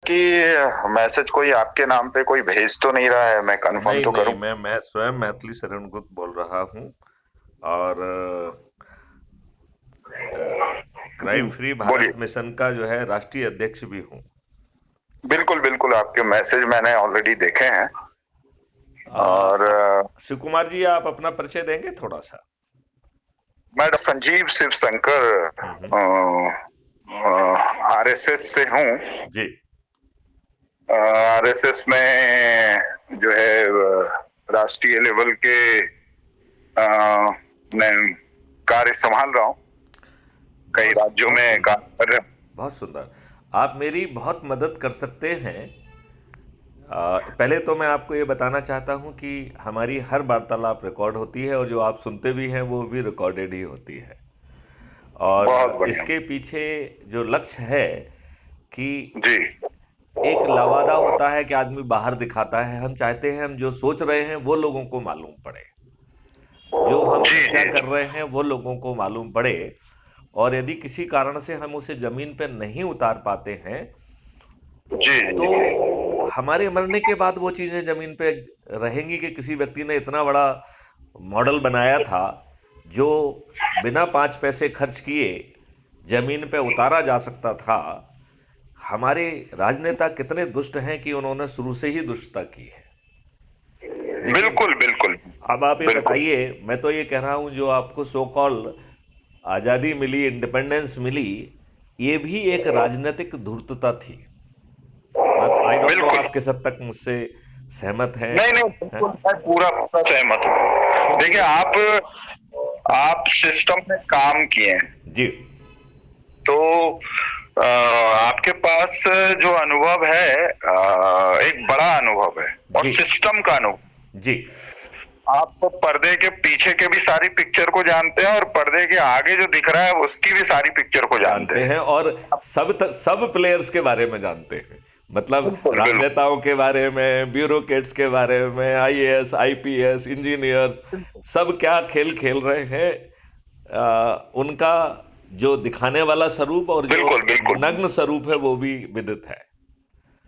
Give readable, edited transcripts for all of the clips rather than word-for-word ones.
कि मैसेज कोई आपके नाम पे कोई भेज तो नहीं रहा है, मैं कंफर्म नहीं तो नहीं, करूं। मैं स्वयं मैथिली शरण गुप्त बोल रहा हूँ। और क्राइम फ्री बोलिए। भारत मिशन का जो है राष्ट्रीय अध्यक्ष भी हूँ। बिल्कुल बिल्कुल, आपके मैसेज मैंने ऑलरेडी देखे हैं। और शिव कुमार जी, आप अपना परिचय देंगे थोड़ा सा? मैं संजीव शिव शंकर हम्म। आरएसएस से हूँ। जी। आरएसएस में जो है राष्ट्रीय लेवल के मैं कार्य संभाल रहा हूँ, कई बहुत राज्यों बहुत में सुंदर। कार्य कर रहे हैं। बहुत सुंदर। आप मेरी बहुत मदद कर सकते हैं। पहले तो मैं आपको ये बताना चाहता हूँ कि हमारी हर वार्तालाप रिकॉर्ड होती है, और जो आप सुनते भी हैं वो भी रिकॉर्डेड ही होती है। बहुत और बढ़िया। इसके पीछे जो लक्ष्य है कि जी एक लवादा होता है कि आदमी बाहर दिखाता है, हम चाहते हैं हम जो सोच रहे हैं वो लोगों को मालूम पड़े, जो हम जी चर्चा जी कर रहे हैं वो लोगों को मालूम पड़े। और यदि किसी कारण से हम उसे जमीन पर नहीं उतार पाते हैं, जी तो जी। हमारे मरने के बाद वो चीज़ें जमीन पे रहेंगी कि किसी व्यक्ति ने इतना बड़ा मॉडल बनाया था जो बिना 5 पैसे खर्च किए जमीन पे उतारा जा सकता था। हमारे राजनेता कितने दुष्ट हैं कि उन्होंने शुरू से ही दुष्टता की है। देखिए, बिल्कुल बिल्कुल अब आप ये बिल्कुल। बताइए, मैं तो ये कह रहा हूँ जो आपको सो कॉल आज़ादी मिली, इंडिपेंडेंस मिली, ये भी एक राजनीतिक धूर्तता थी। आई डोंट नो बिल्कुल आप किस हद तक मुझसे सहमत हैं। नहीं नहीं, हैं? बिल्कुल मैं पूरा पूरा सहमत हूँ। क्योंकि देखिए, आप सिस्टम में काम किए हैं, जी। तो आपके पास जो अनुभव है, एक बड़ा अनुभव है और जी। सिस्टम का अनुभव। जी। आप तो पर्दे के पीछे के भी सारी पिक्चर को जानते हैं और पर्दे के आगे जो दिख रहा है उसकी भी सारी पिक्चर को जानते जानते हैं। हैं, और सब प्लेयर्स के बारे में जानते हैं। मतलब बिल्कुल बिल्कुल राजनेताओं के बारे में, ब्यूरोक्रेट्स के बारे में, आईएएस, आईपीएस, इंजीनियर्स, सब क्या खेल खेल रहे हैं। उनका जो दिखाने वाला स्वरूप और जो बिल्कुल बिल्कुल। नग्न स्वरूप है वो भी विदित है।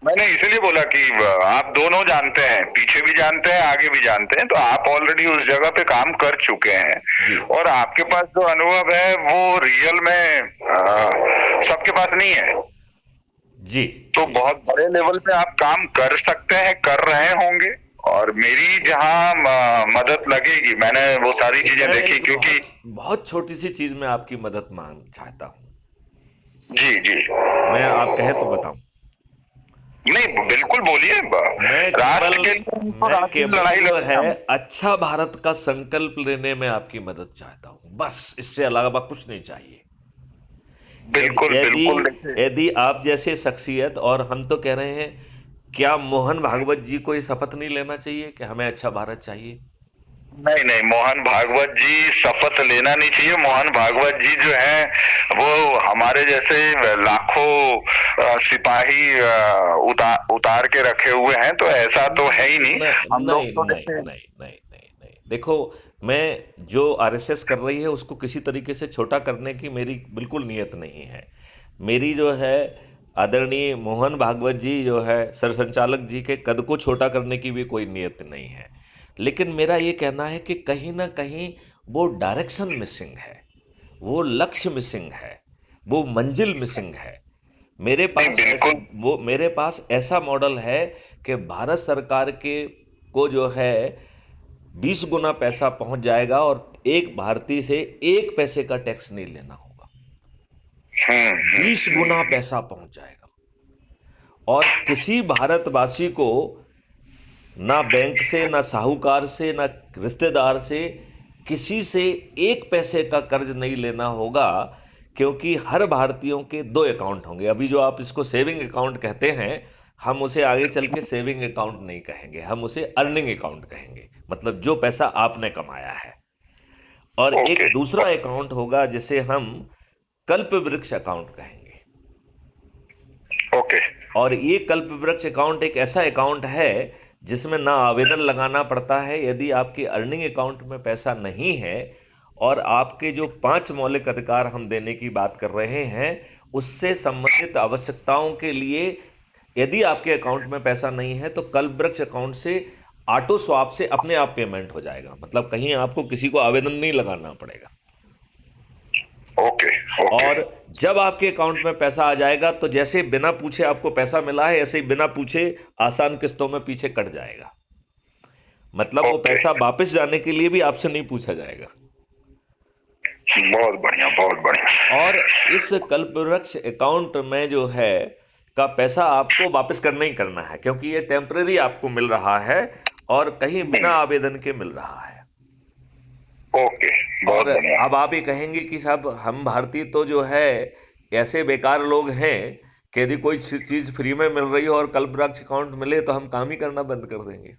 मैंने इसीलिए बोला कि आप दोनों जानते हैं, पीछे भी जानते हैं आगे भी जानते हैं, तो आप ऑलरेडी उस जगह पे काम कर चुके हैं। जी। और आपके पास जो अनुभव है वो रियल में सबके पास नहीं है। जी। तो जी। बहुत बड़े लेवल पे आप काम कर सकते हैं, कर रहे होंगे। और मेरी जहां मदद लगेगी, मैंने वो सारी चीजें मैं देखी, एक क्योंकि बहुत बहुत छोटी सी चीज में आपकी मदद मांग चाहता हूँ। जी जी। मैं, आप कहें तो बताऊं? नहीं, बिल्कुल बोलिए। मैं केवल राष्ट्र के लिए तो मैं राष्ट्रीय केवल लड़ाई जो लड़ते है हैं हम। अच्छा भारत का संकल्प लेने में आपकी मदद चाहता हूं, बस इससे अलावा कुछ नहीं चाहिए। यदि बिल्कुल यदि बिल्कुल, देखिए। यदि आप जैसे शख्सियत, और हम तो कह रहे हैं, क्या मोहन भागवत जी को ये शपथ नहीं लेना चाहिए कि हमें अच्छा भारत चाहिए? नहीं नहीं, मोहन भागवत जी शपथ लेना नहीं चाहिए। मोहन भागवत जी जो है वो हमारे जैसे लाखों सिपाही उतार के रखे हुए हैं, तो ऐसा तो है ही नहीं। नहीं हम लोग नहीं तो नहीं देखिए। नहीं नहीं नहीं नहीं, देखो, मैं, जो आरएसएस कर रही है उसको किसी तरीके से छोटा करने की मेरी बिल्कुल नीयत नहीं है। मेरी जो है, आदरणीय मोहन भागवत जी जो है सरसंचालक जी के कद को छोटा करने की भी कोई नीयत नहीं है। लेकिन मेरा ये कहना है कि कहीं ना कहीं वो डायरेक्शन मिसिंग है, वो लक्ष्य मिसिंग है, वो मंजिल मिसिंग है। नहीं, बिल्कुल। मेरे पास ऐसा मॉडल है कि भारत सरकार के को जो है 20 गुना पैसा पहुंच जाएगा, और एक भारतीय से 1 पैसे का टैक्स नहीं लेना होगा। हम्म। 20 गुना पैसा पहुंच जाएगा, और किसी भारतवासी को ना बैंक से, ना साहूकार से, ना रिश्तेदार से, किसी से 1 पैसे का कर्ज नहीं लेना होगा। क्योंकि हर भारतीयों के 2 अकाउंट होंगे। अभी जो आप इसको सेविंग अकाउंट कहते हैं, हम उसे आगे चल के सेविंग अकाउंट नहीं कहेंगे, हम उसे अर्निंग अकाउंट कहेंगे। मतलब जो पैसा आपने कमाया है। और ओके एक दूसरा अकाउंट होगा जिसे हम कल्प वृक्ष अकाउंट कहेंगे। ओके। और ये कल्प वृक्ष अकाउंट एक ऐसा अकाउंट है जिसमें ना आवेदन लगाना पड़ता है। यदि आपके अर्निंग अकाउंट में पैसा नहीं है, और आपके जो 5 मौलिक अधिकार हम देने की बात कर रहे हैं उससे संबंधित आवश्यकताओं के लिए यदि आपके अकाउंट में पैसा नहीं है तो कल्पवृक्ष अकाउंट से ऑटो स्वैप से अपने आप पेमेंट हो जाएगा, मतलब कहीं आपको किसी को आवेदन नहीं लगाना पड़ेगा। Okay okay. और जब आपके अकाउंट में पैसा आ जाएगा तो जैसे बिना पूछे आपको पैसा मिला है, ऐसे ही बिना पूछे आसान किस्तों में पीछे कट जाएगा। मतलब वो ओके। पैसा वापस जाने के लिए भी आपसे नहीं पूछा जाएगा। बहुत बढ़िया बहुत बढ़िया। और इस कल्पवृक्ष अकाउंट में जो है का पैसा आपको वापस करना ही करना है, क्योंकि ये टेम्परेरी आपको मिल रहा है और कहीं बिना आवेदन के मिल रहा है। ओके बहुत और बढ़िया। अब आप ये कहेंगे कि साहब हम भारतीय तो जो है ऐसे बेकार लोग हैं कि यदि कोई चीज़ फ्री में मिल रही हो और कल्पवृक्ष अकाउंट मिले तो हम काम ही करना बंद कर देंगे।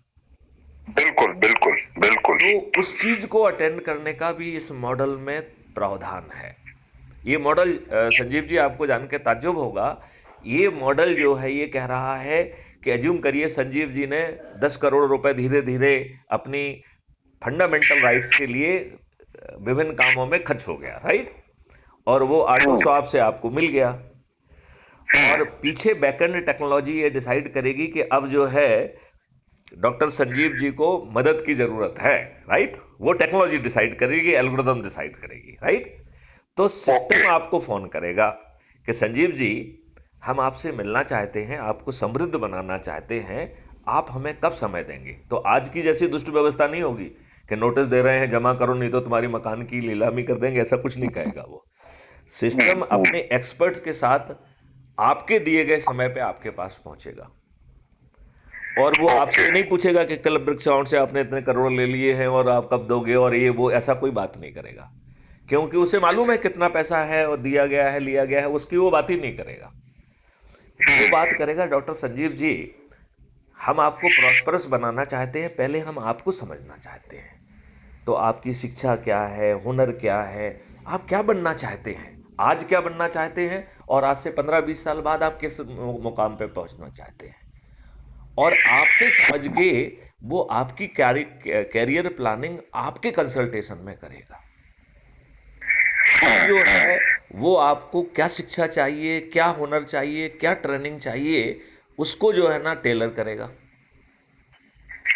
बिल्कुल बिल्कुल बिल्कुल। तो उस चीज़ को अटेंड करने का भी इस मॉडल में प्रावधान है। ये मॉडल संजीव जी आपको जान के ताज्जुब होगा, ये मॉडल जो है ये कह रहा है कि एज्यूम करिए संजीव जी ने 10 करोड़ रुपए धीरे धीरे अपनी फंडामेंटल राइट्स के लिए विभिन्न कामों में खर्च हो गया, राइट, और वो ऑटो स्वैप से आपको मिल गया। और पीछे बैकएंड टेक्नोलॉजी ये डिसाइड करेगी कि अब जो है डॉक्टर संजीव जी को मदद की ज़रूरत है, राइट, वो टेक्नोलॉजी डिसाइड करेगी, एल्गोरिदम डिसाइड करेगी, राइट। तो सिस्टम आपको फ़ोन करेगा कि संजीव जी हम आपसे मिलना चाहते हैं, आपको समृद्ध बनाना चाहते हैं, आप हमें कब समय देंगे। तो आज की जैसी दुष्ट व्यवस्था नहीं होगी कि नोटिस दे रहे हैं जमा करो नहीं तो तुम्हारी मकान की नीलामी कर देंगे, ऐसा कुछ नहीं कहेगा वो। सिस्टम अपने एक्सपर्ट्स के साथ आपके दिए गए समय पे आपके पास पहुंचेगा और वो आपसे नहीं पूछेगा कि कल्पवृक्ष अकाउंट से आपने इतने करोड़ ले लिए हैं और आप कब दोगे और ये वो, ऐसा कोई बात नहीं करेगा, क्योंकि उसे मालूम है कितना पैसा है और दिया गया है लिया गया है, उसकी वो बात ही नहीं करेगा। वो बात करेगा डॉक्टर संजीव जी हम आपको प्रॉस्परस बनाना चाहते हैं, पहले हम आपको समझना चाहते हैं। तो आपकी शिक्षा क्या है, हुनर क्या है, आप क्या बनना चाहते हैं, आज क्या बनना चाहते हैं और आज से 15-20 साल बाद आप किस मुकाम पे पहुंचना चाहते हैं। और आपसे समझ के वो आपकी कैरियर प्लानिंग आपके कंसल्टेशन में करेगा। जो है वो आपको क्या शिक्षा चाहिए, क्या हुनर चाहिए, क्या ट्रेनिंग चाहिए, उसको जो है ना टेलर करेगा।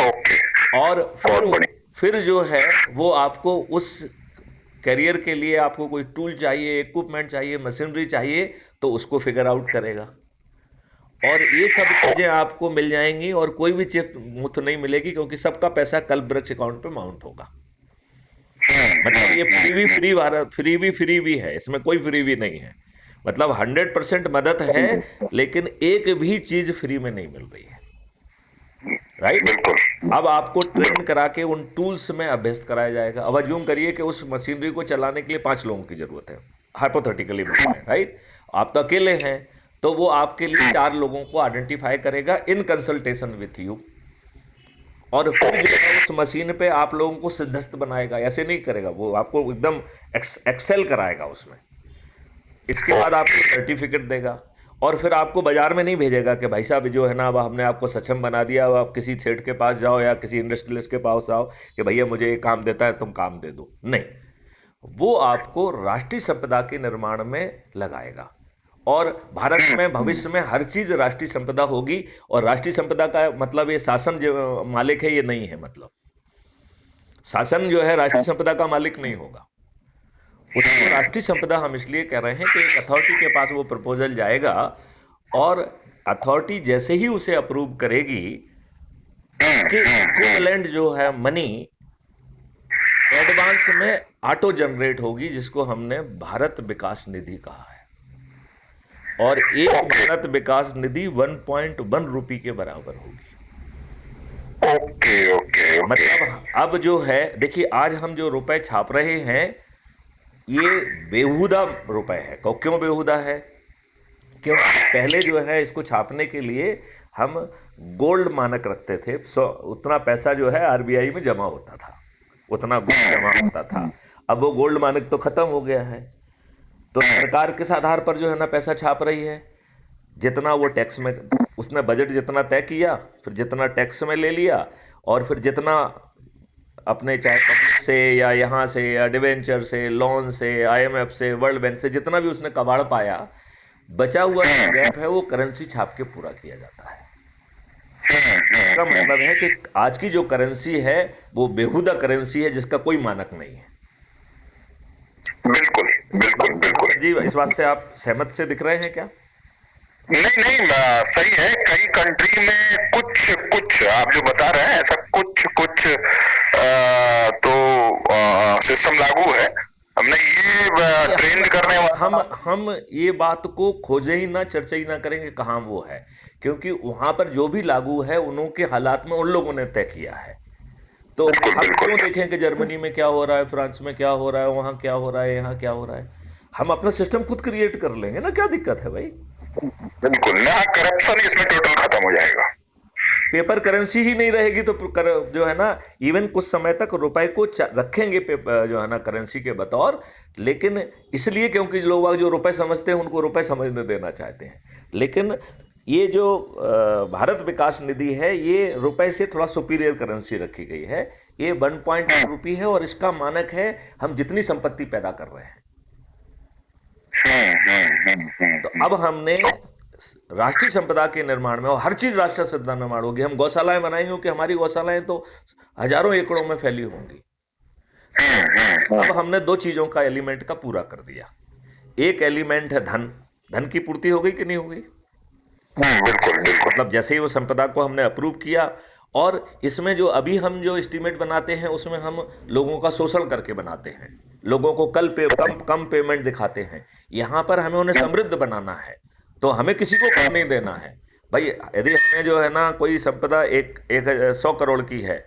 ओके। और बहुत बढ़िया। फिर जो है वो आपको उस करियर के लिए आपको कोई टूल चाहिए, इक्विपमेंट चाहिए, मशीनरी चाहिए, तो उसको फिगर आउट करेगा। और ये सब चीज़ें आपको मिल जाएंगी और कोई भी चीज मुफ्त नहीं मिलेगी, क्योंकि सबका पैसा कल्पवृक्ष अकाउंट पे माउंट होगा। मतलब ये फ्री भी है, इसमें कोई फ्री भी नहीं है। मतलब 100% मदद है, लेकिन एक भी चीज फ्री में नहीं मिल रही है, राइट। बिल्कुल। अब आपको ट्रेन करा के उन टूल्स में अभ्यस्त कराया जाएगा। अब अज्यूम करिए कि उस मशीनरी को चलाने के लिए 5 लोगों की जरूरत है, हाइपोथेटिकली बता रहे हैं, राइट। आप तो अकेले हैं, तो वो आपके लिए 4 लोगों को आइडेंटिफाई करेगा इन कंसल्टेशन विथ यू, और फिर जो है उस मशीन पे आप लोगों को सिद्धस्त बनाएगा। ऐसे नहीं करेगा वो, आपको एकदम एक्सेल कराएगा उसमें। इसके बाद आपको सर्टिफिकेट देगा और फिर आपको बाजार में नहीं भेजेगा कि भाई साहब जो है ना अब हमने आपको सक्षम बना दिया, अब आप किसी सेठ के पास जाओ या किसी इंडस्ट्रियलिस्ट के पास जाओ कि भैया मुझे ये काम देता है तुम काम दे दो। नहीं, वो आपको राष्ट्रीय संपदा के निर्माण में लगाएगा। और भारत में भविष्य में हर चीज़ राष्ट्रीय संपदा होगी। और राष्ट्रीय संपदा का मतलब ये शासन जो मालिक है ये नहीं है, मतलब शासन जो है राष्ट्रीय संपदा का मालिक नहीं होगा। उसको राष्ट्रीय संपदा हम इसलिए कह रहे हैं कि एक अथॉरिटी के पास वो प्रपोजल जाएगा और अथॉरिटी जैसे ही उसे अप्रूव करेगी, उसके इक्विवेलेंट जो है मनी एडवांस में ऑटो जनरेट होगी, जिसको हमने भारत विकास निधि कहा है। और एक भारत विकास निधि 1.1 रुपये के बराबर होगी। Okay okay. मतलब अब जो है देखिए, आज हम जो रुपए छाप रहे हैं ये बेहुदा रुपए है। क्यों बेहुदा है? क्योंकि पहले जो है इसको छापने के लिए हम गोल्ड मानक रखते थे। उतना पैसा जो है आरबीआई में जमा होता था, उतना गोल्ड जमा होता था। अब वो गोल्ड मानक तो ख़त्म हो गया है, तो सरकार किस आधार पर जो है ना पैसा छाप रही है? जितना वो टैक्स में, उसने बजट जितना तय किया, फिर जितना टैक्स में ले लिया, और फिर जितना अपने चाहे पब्लिक से या यहाँ से या डिवेंचर से, लोन से, आईएमएफ से, वर्ल्ड बैंक से जितना भी उसने कबाड़ पाया, बचा हुआ जो गैप है वो करेंसी छाप के पूरा किया जाता है। इसका मतलब है कि आज की जो करेंसी है वो बेहुदा करेंसी है जिसका कोई मानक नहीं है। बिल्कुल बिल्कुल बिल्कुल। जी, इस बात से आप सहमत से दिख रहे हैं क्या? नहीं नहीं, सही है। कई कंट्री में कुछ कुछ आप जो बता रहे हैं ऐसा कुछ कुछ तो सिस्टम लागू है। हमने ये ट्रेंड करने वाला हम ये बात को खोजे ही ना, चर्चा ही ना करेंगे कहाँ वो है, क्योंकि वहां पर जो भी लागू है उनके हालात में उन लोगों ने तय किया है। तो हम क्यों देखें कि जर्मनी में क्या हो रहा है, फ्रांस में क्या हो रहा है, वहाँ क्या हो रहा है, यहाँ क्या हो रहा है। हम अपना सिस्टम खुद क्रिएट कर लेंगे ना, क्या दिक्कत है भाई? बिल्कुल ना, करप्शन इसमें टोटल खत्म हो जाएगा। पेपर करेंसी ही नहीं रहेगी तो जो है ना, इवन कुछ समय तक रुपए को रखेंगे जो है ना करेंसी के बतौर, लेकिन इसलिए क्योंकि लोग जो रुपए समझते हैं उनको रुपए समझने देना चाहते हैं। लेकिन ये जो भारत विकास निधि है ये रुपए से थोड़ा सुपीरियर करेंसी रखी गई है। ये 1.2 रुपये है और इसका मानक है हम जितनी संपत्ति पैदा कर रहे हैं। तो अब हमने राष्ट्रीय संपदा के निर्माण में, और हर चीज राष्ट्रीय संपदा निर्माण होगी, हम गौशालाएं बनाएंगे क्योंकि हमारी गौशालाएं तो हजारों एकड़ों में फैली होंगी। अब हमने दो चीजों का एलिमेंट का पूरा कर दिया। एक एलिमेंट है धन। धन की पूर्ति हो गई कि नहीं हो गई? बिल्कुल बिल्कुल। मतलब जैसे ही वो संपदा को हमने अप्रूव किया, और इसमें जो अभी हम जो एस्टीमेट बनाते हैं उसमें हम लोगों का शोषण करके बनाते हैं, लोगों को कम पेमेंट दिखाते हैं। यहाँ पर हमें उन्हें समृद्ध बनाना है, तो हमें किसी को कम नहीं देना है भाई। यदि हमें जो है ना कोई संपदा एक 100 करोड़ की है,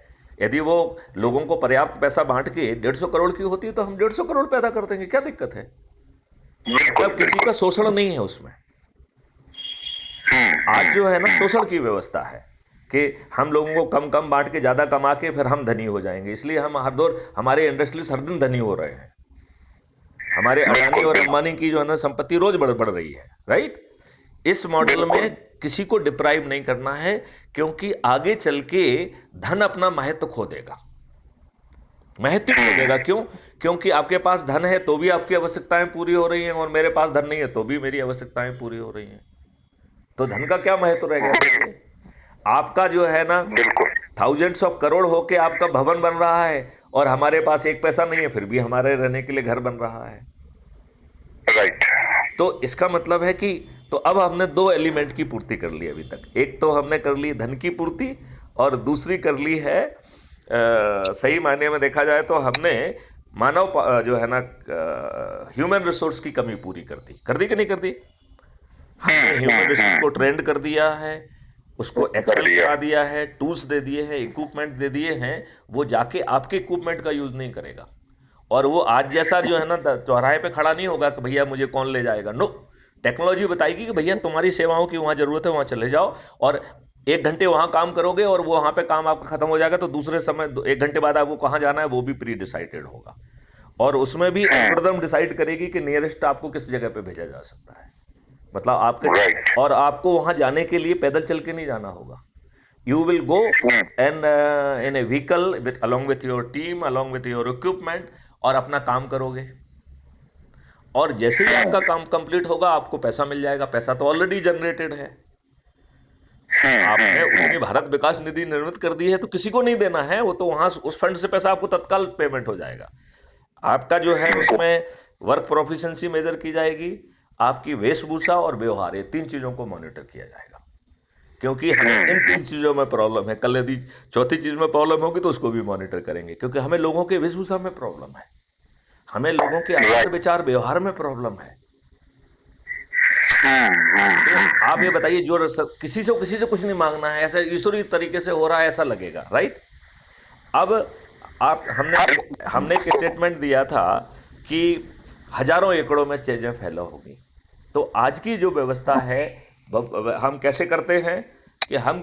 यदि वो लोगों को पर्याप्त पैसा बांट के 150 करोड़ की होती है तो हम 150 करोड़ पैदा कर देंगे, क्या दिक्कत है? मतलब किसी का शोषण नहीं है उसमें। आज जो है ना शोषण की व्यवस्था है कि हम लोगों को कम कम बांट के ज़्यादा कमा के फिर हम धनी हो जाएंगे, इसलिए हम हर दौर हमारे इंडस्ट्रीज हर दिन धनी हो रहे हैं। हमारे अडानी और अंबानी की जो है ना संपत्ति रोज बढ़ रही है, राइट? इस मॉडल में किसी को डिप्राइव नहीं करना है, क्योंकि आगे चल के धन अपना महत्व खो देगा। महत्व खो देगा क्यों? क्योंकि आपके पास धन है तो भी आपकी आवश्यकताएं पूरी हो रही हैं, और मेरे पास धन नहीं है तो भी मेरी आवश्यकताएं पूरी हो रही हैं। तो धन का क्या महत्व रह गया? आपका जो है ना थाउजेंड्स ऑफ करोड़ होके आपका भवन बन रहा है और हमारे पास एक पैसा नहीं है, फिर भी हमारे रहने के लिए घर बन रहा है, राइट? तो इसका मतलब है कि तो अब हमने दो एलिमेंट की पूर्ति कर ली अभी तक। एक तो हमने कर ली धन की पूर्ति, और दूसरी कर ली है सही मायने में देखा जाए तो हमने मानव जो है ना ह्यूमन रिसोर्स की कमी पूरी कर दी कि नहीं कर दी? हमने ह्यूमन रिसोर्स को ट्रेंड कर दिया है, उसको एक्सेल करा दिया है, टूल्स दे दिए हैं, इक्विपमेंट दे दिए हैं। वो जाके आपके इक्विपमेंट का यूज नहीं करेगा, और वो आज जैसा जो है ना चौराहे पे खड़ा नहीं होगा कि भैया मुझे कौन ले जाएगा। नो, टेक्नोलॉजी बताएगी कि भैया तुम्हारी सेवाओं की वहाँ जरूरत है, वहाँ चले जाओ, और 1 घंटे वहाँ काम करोगे और वो वहाँ पे काम आपका खत्म हो जाएगा, तो दूसरे समय 1 घंटे बाद आपको कहाँ जाना है वो भी प्री डिसाइडेड होगा, और उसमें भी एल्गोरिथम डिसाइड करेगी कि नियरेस्ट आपको किस जगह पे भेजा जा सकता है। मतलब आपके और आपको वहाँ जाने के लिए पैदल चल के नहीं जाना होगा। You will go and in A vehicle with along with your team, along with your equipment, और अपना काम करोगे, और जैसे ही आपका काम कंप्लीट होगा आपको पैसा मिल जाएगा। पैसा तो ऑलरेडी जनरेटेड है, आपने उतनी भारत विकास निधि निर्मित कर दी है, तो किसी को नहीं देना है, वो तो वहां उस फंड से पैसा आपको तत्काल पेमेंट हो जाएगा। आपका जो है उसमें वर्क प्रोफिशिएंसी मेजर की जाएगी, आपकी वेशभूषा और व्यवहार, ये 3 चीजों को मॉनिटर किया जाएगा, क्योंकि हमें इन 3 चीजों में प्रॉब्लम है। कल यदि चौथी चीज में प्रॉब्लम होगी तो उसको भी मॉनिटर करेंगे, क्योंकि हमें लोगों के वेशभूषा में प्रॉब्लम है, हमें लोगों के आचार विचार व्यवहार में प्रॉब्लम है। तो आप ये बताइए, जो किसी से कुछ नहीं मांगना है, ऐसा ईश्वरीय तरीके से हो रहा है, ऐसा लगेगा, राइट? अब आप हमने एक स्टेटमेंट दिया था कि हजारों एकड़ों में चीजें फैला होगी। तो आज की जो व्यवस्था है, हम कैसे करते हैं कि हम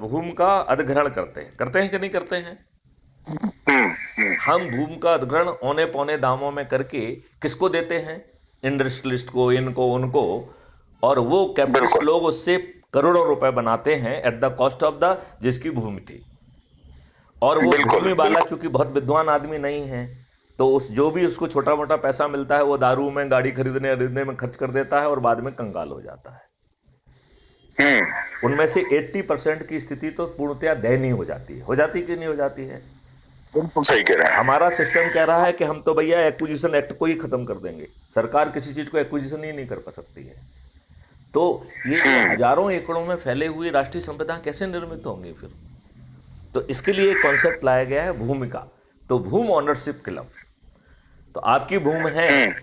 भूमि का अधिग्रहण करते हैं कि नहीं करते हैं? हम भूमि का अधिग्रहण औने पौने दामों में करके किसको देते हैं? इंडस्ट्रियलिस्ट को, इनको, उनको, और वो कैपिटलिस्ट लोग उससे करोड़ों रुपए बनाते हैं at the cost of the जिसकी भूमि थी। और वो भूमि वाला चूंकि बहुत विद्वान आदमी नहीं है, तो उस जो भी उसको छोटा मोटा पैसा मिलता है वो दारू में, गाड़ी खरीदने में खर्च कर देता है और बाद में कंगाल हो जाता है। उनमें से 80% की स्थिति तो पूर्णतया दयनीय हो जाती है। हो जाती कि नहीं हो जाती है? बिल्कुल सही कह रहे हैं। हमारा सिस्टम कह रहा है कि हम तो भैया एक्विजिशन एक्ट को ही खत्म कर देंगे, सरकार किसी चीज को एक्विजिशन ही नहीं कर पा सकती है। तो ये जो हजारों एकड़ों में फैले हुए राष्ट्रीय संपदा कैसे निर्मित होंगे फिर? तो इसके लिए एक कॉन्सेप्ट लाया गया है भूमि का। तो भूमि ऑनरशिप क्लब, तो आपकी भूमि है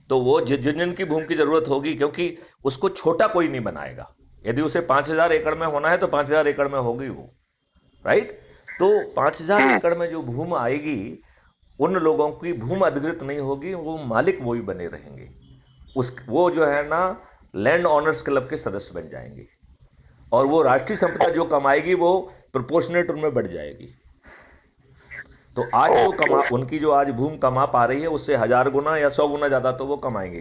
तो वो जिन जिन की भूमि की जरूरत होगी, क्योंकि उसको छोटा कोई नहीं बनाएगा। यदि उसे 5,000 एकड़ में होना है तो 5,000 एकड़ में होगी वो, राइट। तो 5,000 एकड़ में जो भूमि आएगी, उन लोगों की भूमि अधिकृत नहीं होगी, वो मालिक वही बने रहेंगे। वो जो है ना लैंड ऑनर्स क्लब के सदस्य बन जाएंगे, और वो राष्ट्रीय संपदा जो कमाएगी वो प्रोपोर्शनेट उनमें बढ़ जाएगी। तो आज जो उनकी जो आज भूमि कमा पा रही है उससे 1000 गुना या 100 गुना ज्यादा तो वो कमाएंगे।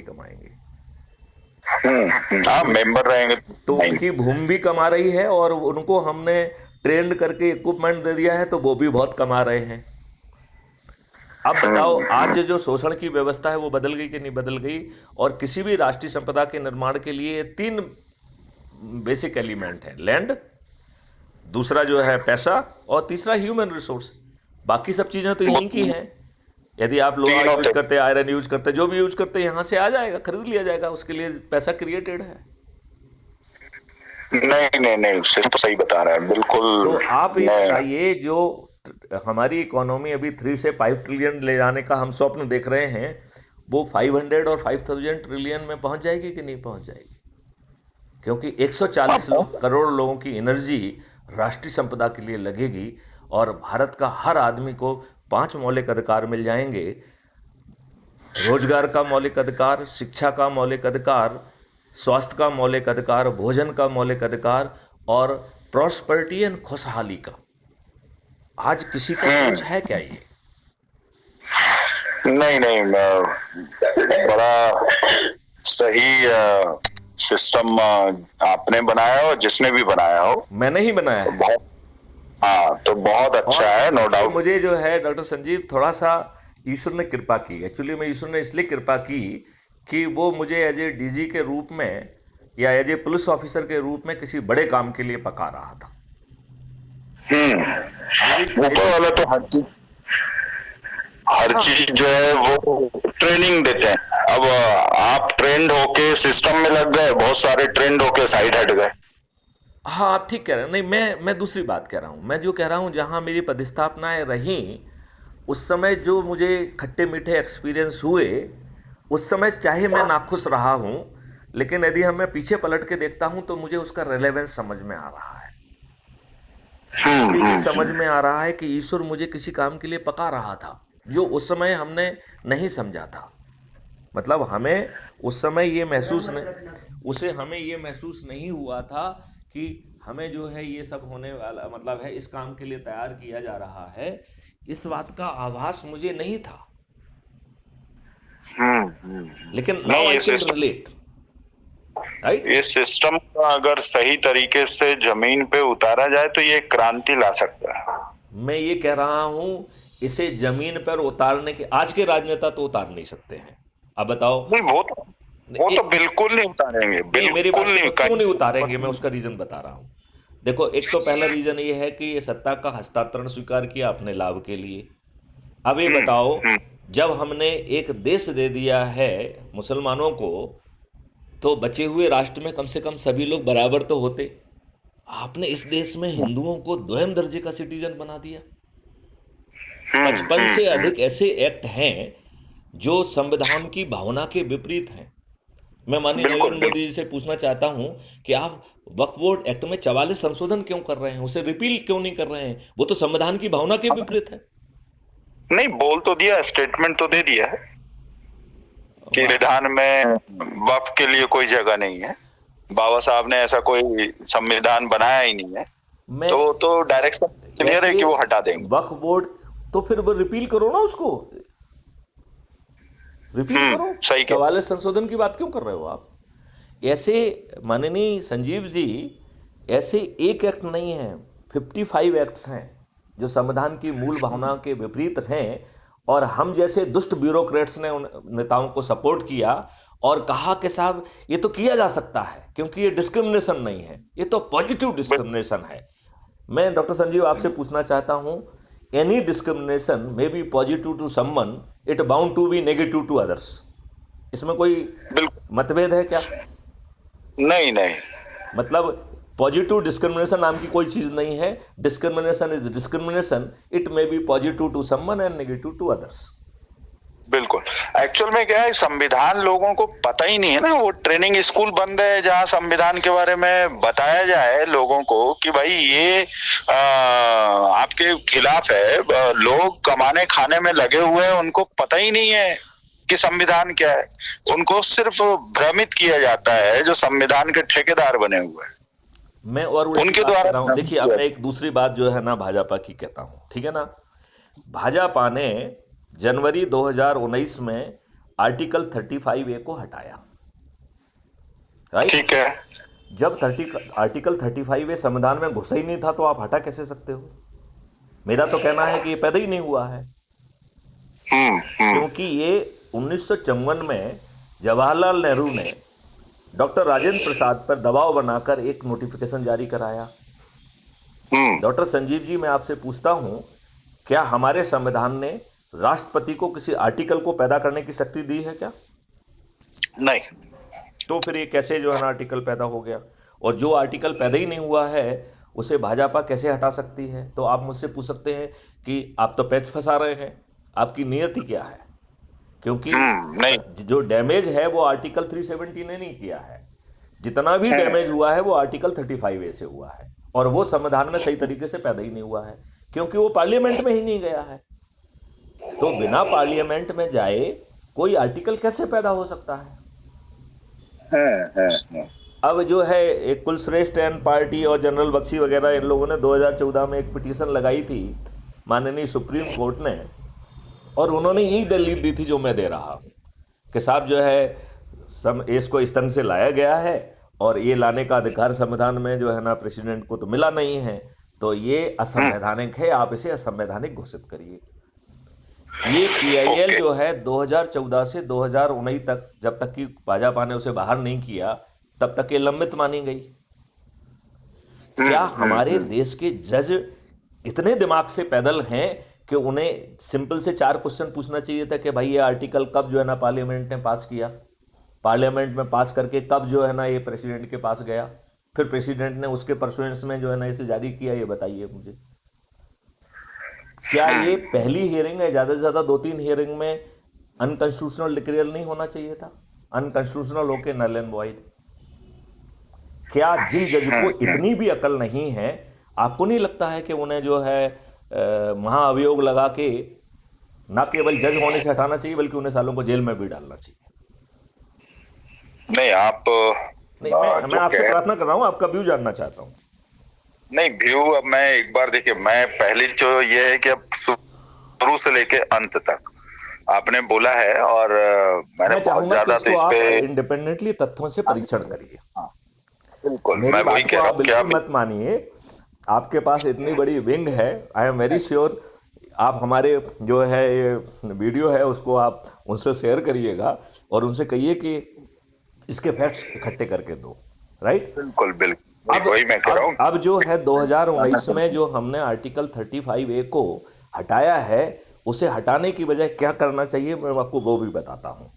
मेंबर रहेंगे तो उनकी भूमि भी कमा रही है, और उनको हमने ट्रेंड करके इक्विपमेंट दे दिया है तो वो भी बहुत कमा रहे हैं। अब बताओ, आज जो शोषण की व्यवस्था है वो बदल गई कि नहीं बदल गई? और किसी भी राष्ट्रीय संपदा के निर्माण के लिए 3 बेसिक एलिमेंट है: लैंड, दूसरा जो है पैसा, और तीसरा ह्यूमन रिसोर्स। बाकी सब चीजें तो यहीं की हैं। यदि आप लोहा यूज करते, आयरन यूज करते, जो भी यूज करते, यहाँ से आ जाएगा, खरीद लिया जाएगा। उसके लिए पैसा क्रिएटेड है। नहीं, सिर्फ तो सही बता रहा है, बिल्कुल। तो आप ये बताइए, जो हमारी इकोनॉमी अभी 3 से 5 ट्रिलियन ले जाने का हम स्वप्न देख रहे हैं, वो 500 और 5000 ट्रिलियन में पहुंच जाएगी कि नहीं पहुंच जाएगी? क्योंकि 140 करोड़ लोगों की एनर्जी राष्ट्रीय संपदा के लिए लगेगी, और भारत का हर आदमी को 5 मौलिक अधिकार मिल जाएंगे: रोजगार का मौलिक अधिकार, शिक्षा का मौलिक अधिकार, स्वास्थ्य का मौलिक अधिकार, भोजन का मौलिक अधिकार, और प्रॉस्पेरिटी एंड खुशहाली का। आज किसी का सोच है क्या ये? नहीं, बड़ा सही सिस्टम आपने बनाया हो, जिसने भी बनाया हो। मैंने ही बनाया है। हाँ, तो बहुत अच्छा है, नो डाउट। मुझे जो है डॉक्टर संजीव, थोड़ा सा ईश्वर ने कृपा की। एक्चुअली में ईश्वर ने इसलिए कृपा की कि वो मुझे एज ए डीजी के रूप में या एज ए पुलिस ऑफिसर के रूप में किसी बड़े काम के लिए पका रहा था। ऊपर वाला तो हर चीज जो है वो ट्रेनिंग देते हैं। अब आप ट्रेंड होके सिस्टम में लग गए, बहुत सारे ट्रेंड होके साइड हट गए। हाँ, आप ठीक कह रहे हैं। नहीं, मैं दूसरी बात कह रहा हूँ। मैं जो कह रहा हूँ, जहाँ मेरी पदस्थापनाएं रहीं, उस समय जो मुझे खट्टे मीठे एक्सपीरियंस हुए, उस समय चाहे मैं नाखुश रहा हूँ, लेकिन यदि मैं पीछे पलट के देखता हूँ तो मुझे उसका रेलेवेंस समझ में आ रहा है। समझ में आ रहा है कि ईश्वर मुझे किसी काम के लिए पका रहा था, जो उस समय हमने नहीं समझा था। मतलब हमें उस समय ये महसूस नहीं हुआ था कि हमें जो है ये सब होने वाला, मतलब है इस काम के लिए तैयार किया जा रहा है। इस बात का आभास मुझे नहीं था। लेकिन now I can relate, right. ये सिस्टम का अगर सही तरीके से जमीन पे उतारा जाए तो ये क्रांति ला सकता है। मैं ये कह रहा हूं, इसे जमीन पर उतारने के आज के राजनेता तो उतार नहीं सकते हैं। अब बताओ। नहीं, वो तो बिल्कुल नहीं उतारेंगे, बिल्कुल नहीं। क्यों नहीं उतारेंगे? मैं उसका रीजन बता रहा हूं। देखो, एक तो पहला रीजन ये है कि ये सत्ता का हस्तांतरण स्वीकार किया अपने लाभ के लिए। अब ये बताओ, जब हमने एक देश दे दिया है मुसलमानों को, तो बचे हुए राष्ट्र में कम से कम सभी लोग बराबर तो होते। आपने इस देश में हिंदुओं को 2nd दर्जे का सिटीजन बना दिया। 55 से अधिक ऐसे एक्ट हैं जो संविधान की भावना के विपरीत हैं। मैं माननीय नरेंद्र मोदी जी से पूछना चाहता हूं कि आप वक्फ बोर्ड एक्ट में 44 संशोधन क्यों कर रहे हैं? उसे रिपील क्यों नहीं कर रहे हैं? वो तो संविधान की भावना के विपरीत है। नहीं, बोल तो दिया, स्टेटमेंट तो दे दिया है कि विधान में वक्फ के लिए कोई जगह नहीं है। बाबा साहब ने ऐसा कोई संविधान बनाया ही नहीं है। तो डायरेक्शन क्लियर है कि वो हटा देंगे वक्फ बोर्ड। तो फिर वो रिपील करो ना, उसको रिपील करो। सही 44 संशोधन की बात क्यों कर रहे हो आप? ऐसे माननीय संजीव जी, ऐसे एक एक्ट नहीं है, 55 एक्ट्स हैं जो संविधान की मूल भावना के विपरीत हैं, और हम जैसे दुष्ट ब्यूरोक्रेट्स ने उन नेताओं को सपोर्ट किया और कहा कि साहब ये तो किया जा सकता है क्योंकि ये डिस्क्रिमिनेशन नहीं है, ये तो पॉजिटिव डिस्क्रिमिनेशन है। मैं डॉक्टर संजीव आपसे पूछना चाहता हूं, any discrimination may be positive to someone, it bound to be negative to others. इसमें कोई बिल्कुल मतभेद है क्या? नहीं, नहीं, मतलब पॉजिटिव डिस्क्रिमिनेशन नाम की कोई चीज नहीं है। Discrimination is discrimination, it may be positive to someone and negative to others. बिल्कुल। एक्चुअल में क्या है, संविधान लोगों को पता ही नहीं है ना। वो ट्रेनिंग स्कूल बंद है जहाँ संविधान के बारे में बताया जाए लोगों को कि भाई ये आपके खिलाफ है। लोग कमाने खाने में लगे हुए हैं, उनको पता ही नहीं है कि संविधान क्या है। उनको सिर्फ भ्रमित किया जाता है जो संविधान के ठेकेदार बने हुए हैं, मैं और उनके बात द्वारा। कर रहा हूँ। देखिए, अब मैं एक दूसरी बात जो है ना भाजपा की कहता हूँ, ठीक है ना। भाजपा ने जनवरी 2019 में आर्टिकल 35A को हटाया, राइट? ठीक है। जब आर्टिकल 35A संविधान में घुसा ही नहीं था तो आप हटा कैसे सकते हो? मेरा तो कहना है कि ये पैदा ही नहीं हुआ है, क्योंकि ये 1954 में जवाहरलाल नेहरू ने डॉक्टर राजेंद्र प्रसाद पर दबाव बनाकर एक नोटिफिकेशन जारी कराया। डॉक्टर संजीव जी, मैं आपसे पूछता हूं, क्या हमारे संविधान ने राष्ट्रपति को किसी आर्टिकल को पैदा करने की शक्ति दी है क्या? नहीं। तो फिर ये कैसे जो है ना आर्टिकल पैदा हो गया? और जो आर्टिकल पैदा ही नहीं हुआ है उसे भाजपा कैसे हटा सकती है? तो आप मुझसे पूछ सकते हैं कि आप तो पैच फंसा रहे हैं, आपकी नियति क्या है? क्योंकि नहीं। जो डैमेज है वो आर्टिकल 370 ने नहीं किया है। जितना भी डैमेज हुआ है वो आर्टिकल 35A से हुआ है, और वो संविधान में सही तरीके से पैदा ही नहीं हुआ है क्योंकि वो पार्लियामेंट में ही नहीं गया है। तो बिना पार्लियामेंट में जाए कोई आर्टिकल कैसे पैदा हो सकता है? अब जो है एक कुलश्रेष्ठ एंड पार्टी और जनरल बख्शी वगैरह, इन लोगों ने 2014 में एक पिटीशन लगाई थी माननीय सुप्रीम कोर्ट ने, और उन्होंने यही दलील दी थी जो मैं दे रहा हूँ कि साहब जो है इसको इस ढंग से लाया गया है और ये लाने का अधिकार संविधान में जो है ना प्रेसिडेंट को तो मिला नहीं है, तो ये असंवैधानिक है, आप इसे असंवैधानिक घोषित करिए। ये PIL जो है 2014 से 2019 तक, जब तक कि भाजपा ने उसे बाहर नहीं किया तब तक ये लंबित मानी गई। क्या हमारे देश के जज इतने दिमाग से पैदल हैं कि उन्हें सिंपल से 4 क्वेश्चन पूछना चाहिए था कि भाई ये आर्टिकल कब जो है ना पार्लियामेंट ने पास किया, पार्लियामेंट में पास करके कब जो है ना ये प्रेसिडेंट के पास गया, फिर प्रेसिडेंट ने उसके परसुएंस में जो है ना इसे जारी किया? ये बताइए मुझे। क्या ये पहली हियरिंग है, ज़्यादा से ज़्यादा 2-3 हियरिंग में अनकॉन्स्टिट्यूशनल डिक्लेयर नहीं होना चाहिए था? अनकॉन्स्टिट्यूशनल होके नल एंड वॉइड। क्या जिन जज को इतनी भी अकल नहीं है, आपको नहीं लगता है कि उन्हें जो है महाअभियोग लगा के ना केवल जज होने से हटाना चाहिए बल्कि उन्हें सालों को जेल में भी डालना चाहिए? नहीं, आप नहीं, मैं आपसे प्रार्थना कर रहा हूँ, आपका व्यू जानना चाहता हूँ। नहीं, व्यू अब मैं एक बार देखिए, मैं पहली जो ये है कि अब शुरू से लेके अंत तक आपने बोला है, और मैंने बहुत ज्यादा तो इस पे इंडिपेंडेंटली तथ्यों से परीक्षण करिए। बिल्कुल, मेरी मैं वही बात कह को रहा आप हूँ कि बिल्कुल मत मानिए, आपके पास इतनी बड़ी विंग है, आई एम वेरी श्योर। आप हमारे जो है ये वीडियो है उसको आप उनसे शेयर करिएगा और उनसे कहिए कि इसके फैक्ट्स इकट्ठे करके दो, राइट? बिल्कुल बिल्कुल, वही मैं कह रहा हूँ। अब जो है 2019 में जो हमने आर्टिकल 35A को हटाया है, उसे हटाने की बजाय क्या करना चाहिए मैं आपको वो भी बताता हूँ।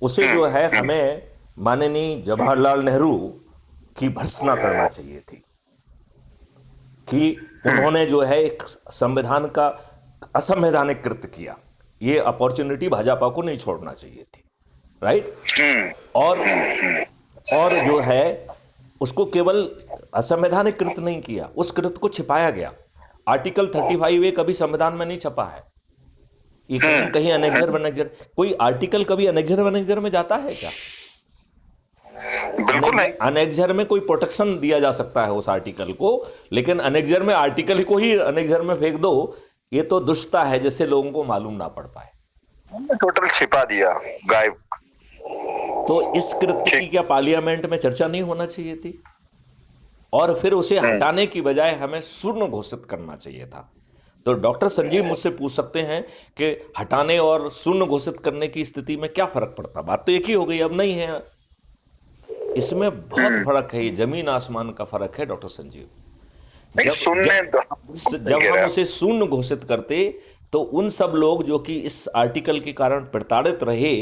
उसे जो है हमें माननीय जवाहरलाल नेहरू की भर्त्सना करना चाहिए थी कि उन्होंने जो है एक संविधान का असंवैधानिक कृत्य किया। ये अपॉर्चुनिटी भाजपा को नहीं छोड़ना चाहिए थी, राइट? और जो है उसको केवल असंवैधानिक कृत्य नहीं किया, उस कृत्य को छिपाया गया। आर्टिकल 35A कभी संविधान में नहीं छपा है, ये कहीं अनेक्जर वनेक्जर, कोई आर्टिकल कभी अनेक्जर वनेक्जर में जाता है क्या? बिल्कुल नहीं। अनेक्जर में कोई प्रोटेक्शन दिया जा सकता है उस आर्टिकल को, लेकिन अनेक्जर में आर्टिकल को ही अनेक्जर में फेंक दो, ये तो दुष्टता है जिससे लोगों को मालूम ना पड़ पाए। टोटल छिपा दिया, गायब। तो इस कृत्य की क्या पार्लियामेंट में चर्चा नहीं होना चाहिए थी? और फिर उसे हटाने की बजाय हमें शून्य घोषित करना चाहिए था। तो डॉक्टर संजीव मुझसे पूछ सकते हैं कि हटाने और शून्य घोषित करने की स्थिति में क्या फर्क पड़ता, बात तो एक ही हो गई, अब नहीं है। इसमें बहुत फर्क है, ये जमीन आसमान का फर्क है डॉक्टर संजीव। नहीं, जब सुनने जब हम उसे शून्य घोषित करते तो उन सब लोग जो कि इस आर्टिकल के कारण प्रताड़ित रहे,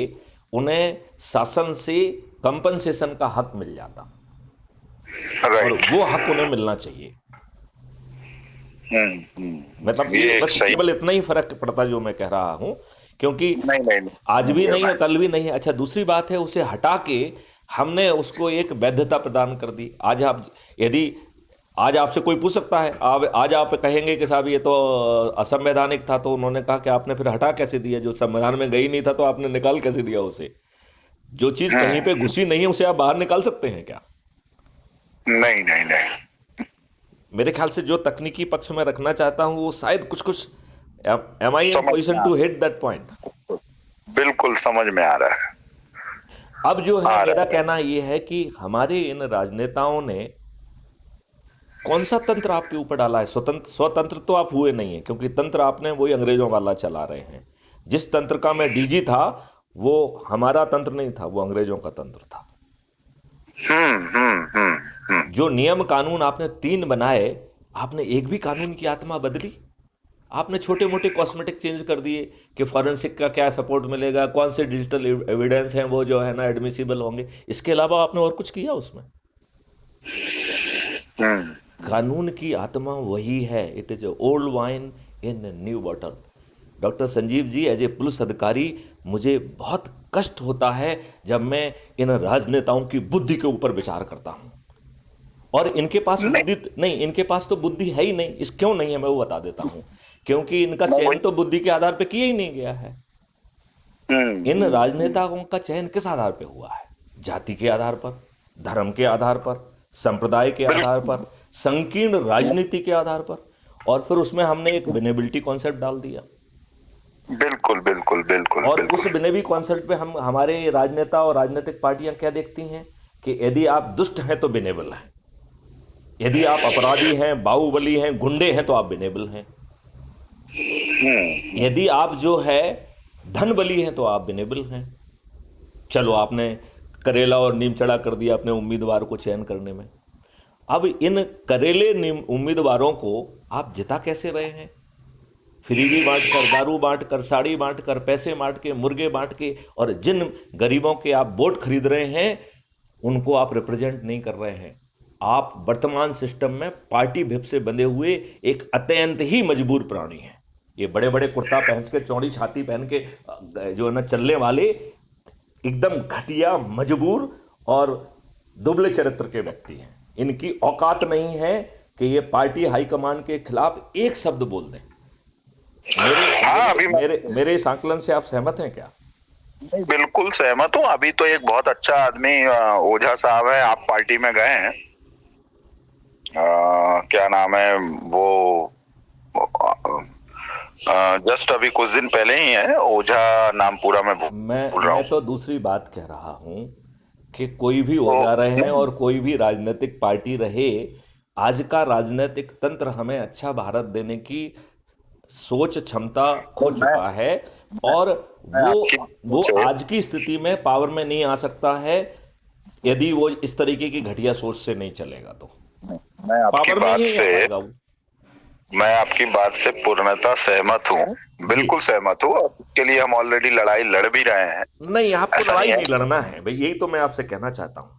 उन्हें शासन से कंपनसेशन का हक मिल जाता, और राइट। वो हक उन्हें मिलना चाहिए। मतलब ये ये एक बस सही। केवल इतना ही फर्क पड़ता जो मैं कह रहा हूं, क्योंकि नहीं नहीं नहीं, आज भी नहीं है, नहीं, कल भी नहीं है। अच्छा, दूसरी बात है, उसे हटा के हमने उसको एक वैधता प्रदान कर दी। आज आप, यदि आज आपसे कोई पूछ सकता है, आज आप कहेंगे कि साहब ये तो असंवैधानिक था, तो उन्होंने कहा कि आपने फिर हटा कैसे दिया? जो संविधान में गई नहीं था तो आपने निकाल कैसे दिया उसे? जो चीज कहीं पे घुसी नहीं है उसे आप बाहर निकाल सकते हैं क्या? नहीं नहीं नहीं, मेरे ख्याल से जो तकनीकी पक्ष में रखना चाहता हूं वो शायद कुछ कुछ, एम आई इन समझ में पोजिशन आ टू हिट दैट पॉइंट? बिल्कुल समझ में आ रहा है। अब जो है आ मेरा रहा है। कहना ये है कि हमारे इन राजनेताओं ने कौन सा तंत्र आपके ऊपर डाला है? स्वतंत्र स्वतंत्र तो आप हुए नहीं है, क्योंकि तंत्र आपने वही अंग्रेजों वाला चला रहे हैं। जिस तंत्र का मैं डीजी था वो हमारा तंत्र नहीं था, वो अंग्रेजों का तंत्र था। हम्म। जो नियम कानून आपने 3 बनाए, आपने एक भी कानून की आत्मा बदली? आपने छोटे मोटे कॉस्मेटिक चेंज कर दिए कि फॉरेंसिक का क्या सपोर्ट मिलेगा, कौन से डिजिटल एविडेंस हैं वो जो है ना एडमिसिबल होंगे। इसके अलावा आपने और कुछ किया उसमें? कानून की आत्मा वही है, it is old wine in new bottle. Doctor Sanjeev ji, as a police अधिकारी मुझे बहुत कष्ट होता है जब मैं इन राजनेताओं की बुद्धि के ऊपर विचार करता हूं। और इनके पास बुद्धि नहीं, इनके पास तो बुद्धि है ही नहीं। इस क्यों नहीं है मैं वो बता देता हूं। क्योंकि इनका चयन तो बुद्धि के आधार पर किया ही नहीं गया है। इन राजनेताओं का चयन किस आधार पर हुआ है? जाति के आधार पर, धर्म के आधार पर, संप्रदाय के आधार पर, संकीर्ण राजनीति के आधार पर, और फिर उसमें हमने एक विनेबिलिटी कॉन्सेप्ट डाल दिया। बिल्कुल बिल्कुल बिल्कुल और बिल्कुल। उस विनेबी कॉन्सेप्ट पे हम, हमारे राजनेता और राजनीतिक पार्टियां क्या देखती हैं कि यदि आप दुष्ट हैं तो विनेबल हैं, यदि आप अपराधी हैं, बाहुबली हैं, गुंडे हैं तो आप विनेबल हैं, यदि आप जो है धन बली हैं तो आप विनेबल हैं। चलो, आपने करेला और नीम चढ़ा कर दिया अपने उम्मीदवार को चयन करने में। अब इन करेले उम्मीदवारों को आप जिता कैसे रहे हैं? फ्रीबी बांट कर, दारू बांट कर, साड़ी बांट कर, पैसे बांट के, मुर्गे बांट के, और जिन गरीबों के आप वोट खरीद रहे हैं उनको आप रिप्रेजेंट नहीं कर रहे हैं। आप वर्तमान सिस्टम में पार्टी भिप से बंधे हुए एक अत्यंत ही मजबूर प्राणी हैं। ये बड़े बड़े कुर्ता पहन के, चौड़ी छाती पहन के जो है ना चलने वाले एकदम घटिया, मजबूर और दुबले चरित्र के व्यक्ति हैं। इनकी औकात नहीं है कि ये पार्टी हाईकमान के खिलाफ एक शब्द बोल दें। मेरे इस आकलन से आप सहमत हैं क्या? बिल्कुल सहमत हूँ। अभी तो एक बहुत अच्छा आदमी ओझा साहब है, आप पार्टी में गए हैं, क्या नाम है वो, जस्ट अभी कुछ दिन पहले ही है, ओझा नाम पूरा मैं भूल रहा हूँ। मैं तो दूसरी बात कह रहा हूं कि कोई भी ओझा रहे और कोई भी राजनीतिक पार्टी रहे, आज का राजनीतिक तंत्र हमें अच्छा भारत देने की सोच क्षमता खो चुका है, और वो आज की स्थिति में पावर में नहीं आ सकता है यदि वो इस तरीके की घटिया सोच से नहीं चलेगा। तो पावर में ही नहीं आ पाएगा वो। मैं आपकी बात से पूर्णतः सहमत हूँ, बिल्कुल सहमत हूँ। इसके लिए हम ऑलरेडी लड़ाई लड़ भी रहे हैं। नहीं, आपको लड़ाई नहीं लड़ना है भाई, यही तो मैं आपसे कहना चाहता हूँ।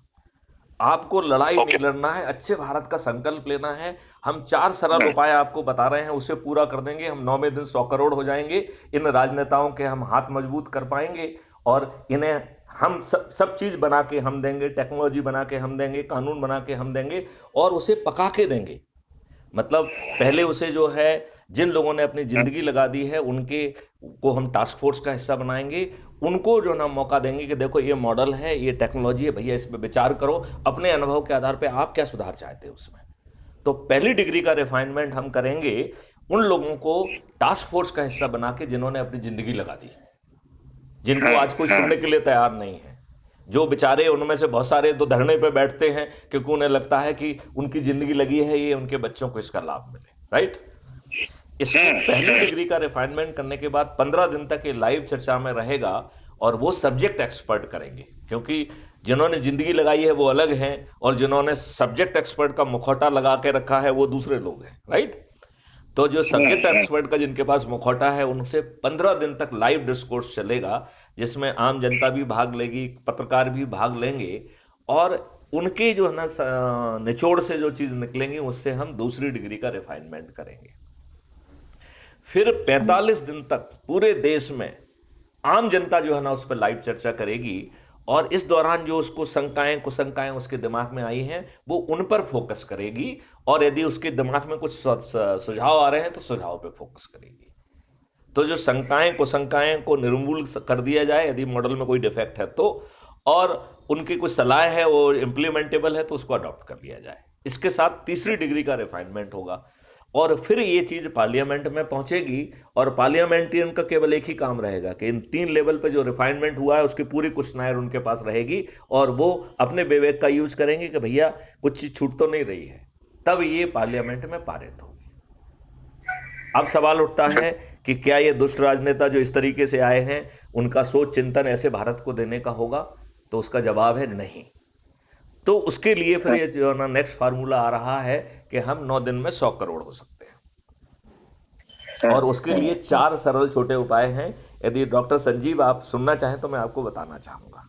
आपको लड़ाई नहीं लड़ना है, अच्छे भारत का संकल्प लेना है। हम 4 सरल उपाय आपको बता रहे हैं, उसे पूरा कर देंगे। हम 9वें दिन 100 करोड़ हो जाएंगे। इन राजनेताओं के हम हाथ मजबूत कर पाएंगे, और इन्हें हम सब चीज़ बना के हम देंगे, टेक्नोलॉजी बना के हम देंगे, कानून बना के हम देंगे, और उसे पका के देंगे। मतलब पहले उसे जो है, जिन लोगों ने अपनी ज़िंदगी लगा दी है उनके को हम टास्क फोर्स का हिस्सा बनाएंगे। उनको जो ना मौका देंगे कि देखो ये मॉडल है, ये टेक्नोलॉजी है भैया, इस पर विचार करो, अपने अनुभव के आधार पे आप क्या सुधार चाहते हैं उसमें। तो पहली डिग्री का रिफाइनमेंट हम करेंगे उन लोगों को टास्क फोर्स का हिस्सा बना के जिन्होंने अपनी ज़िंदगी लगा दी, जिनको आज कोई सुनने के लिए तैयार नहीं है। जो बेचारे, उनमें से बहुत सारे तो धरने पे बैठते हैं क्योंकि उन्हें लगता है कि उनकी ज़िंदगी लगी है, ये उनके बच्चों को इसका लाभ मिले, राइट। इसकी पहली डिग्री का रिफाइनमेंट करने के बाद 15 दिन तक ये लाइव चर्चा में रहेगा और वो सब्जेक्ट एक्सपर्ट करेंगे, क्योंकि जिन्होंने जिंदगी लगाई है वो अलग हैं और जिन्होंने सब्जेक्ट एक्सपर्ट का मुखौटा लगा के रखा है वो दूसरे लोग हैं, राइट। तो जो सब्जेक्ट एक्सपर्ट का जिनके पास मुखौटा है उनसे 15 दिन तक लाइव डिस्कोर्स चलेगा, जिसमें आम जनता भी भाग लेगी, पत्रकार भी भाग लेंगे, और उनके जो है ना निचोड़ से जो चीज़ निकलेंगी उससे हम दूसरी डिग्री का रिफाइनमेंट करेंगे। फिर 45 दिन तक पूरे देश में आम जनता जो है ना उस पर लाइव चर्चा करेगी, और इस दौरान जो उसको शंकाएं कुशंकाएं उसके दिमाग में आई हैं वो उन पर फोकस करेगी, और यदि उसके दिमाग में कुछ सुझाव आ रहे हैं तो सुझाव पे फोकस करेगी। तो जो शंकाएं कुशंकाएं को निर्मूल कर दिया जाए यदि मॉडल में कोई डिफेक्ट है तो, और उनकी कुछ सलाह है वो इम्प्लीमेंटेबल है तो उसको अडॉप्ट कर लिया जाए। इसके साथ तीसरी डिग्री का रिफाइनमेंट होगा, और फिर ये चीज़ पार्लियामेंट में पहुंचेगी, और पार्लियामेंटेरियन का केवल एक ही काम रहेगा कि इन 3 लेवल पे जो रिफाइनमेंट हुआ है उसकी पूरी क्वेश्चनायर उनके पास रहेगी, और वो अपने विवेक का यूज करेंगे कि भैया कुछ चीज़ छूट तो नहीं रही है, तब ये पार्लियामेंट में पारित होगी। अब सवाल उठता है कि क्या ये दुष्ट राजनेता जो इस तरीके से आए हैं उनका सोच चिंतन ऐसे भारत को देने का होगा, तो उसका जवाब है नहीं। तो उसके लिए फिर ये जो ना नेक्स्ट फार्मूला आ रहा है कि हम 9 दिन में 100 करोड़ हो सकते हैं, और उसके लिए 4 सरल छोटे उपाय हैं। यदि डॉक्टर संजीव आप सुनना चाहें तो मैं आपको बताना चाहूंगा।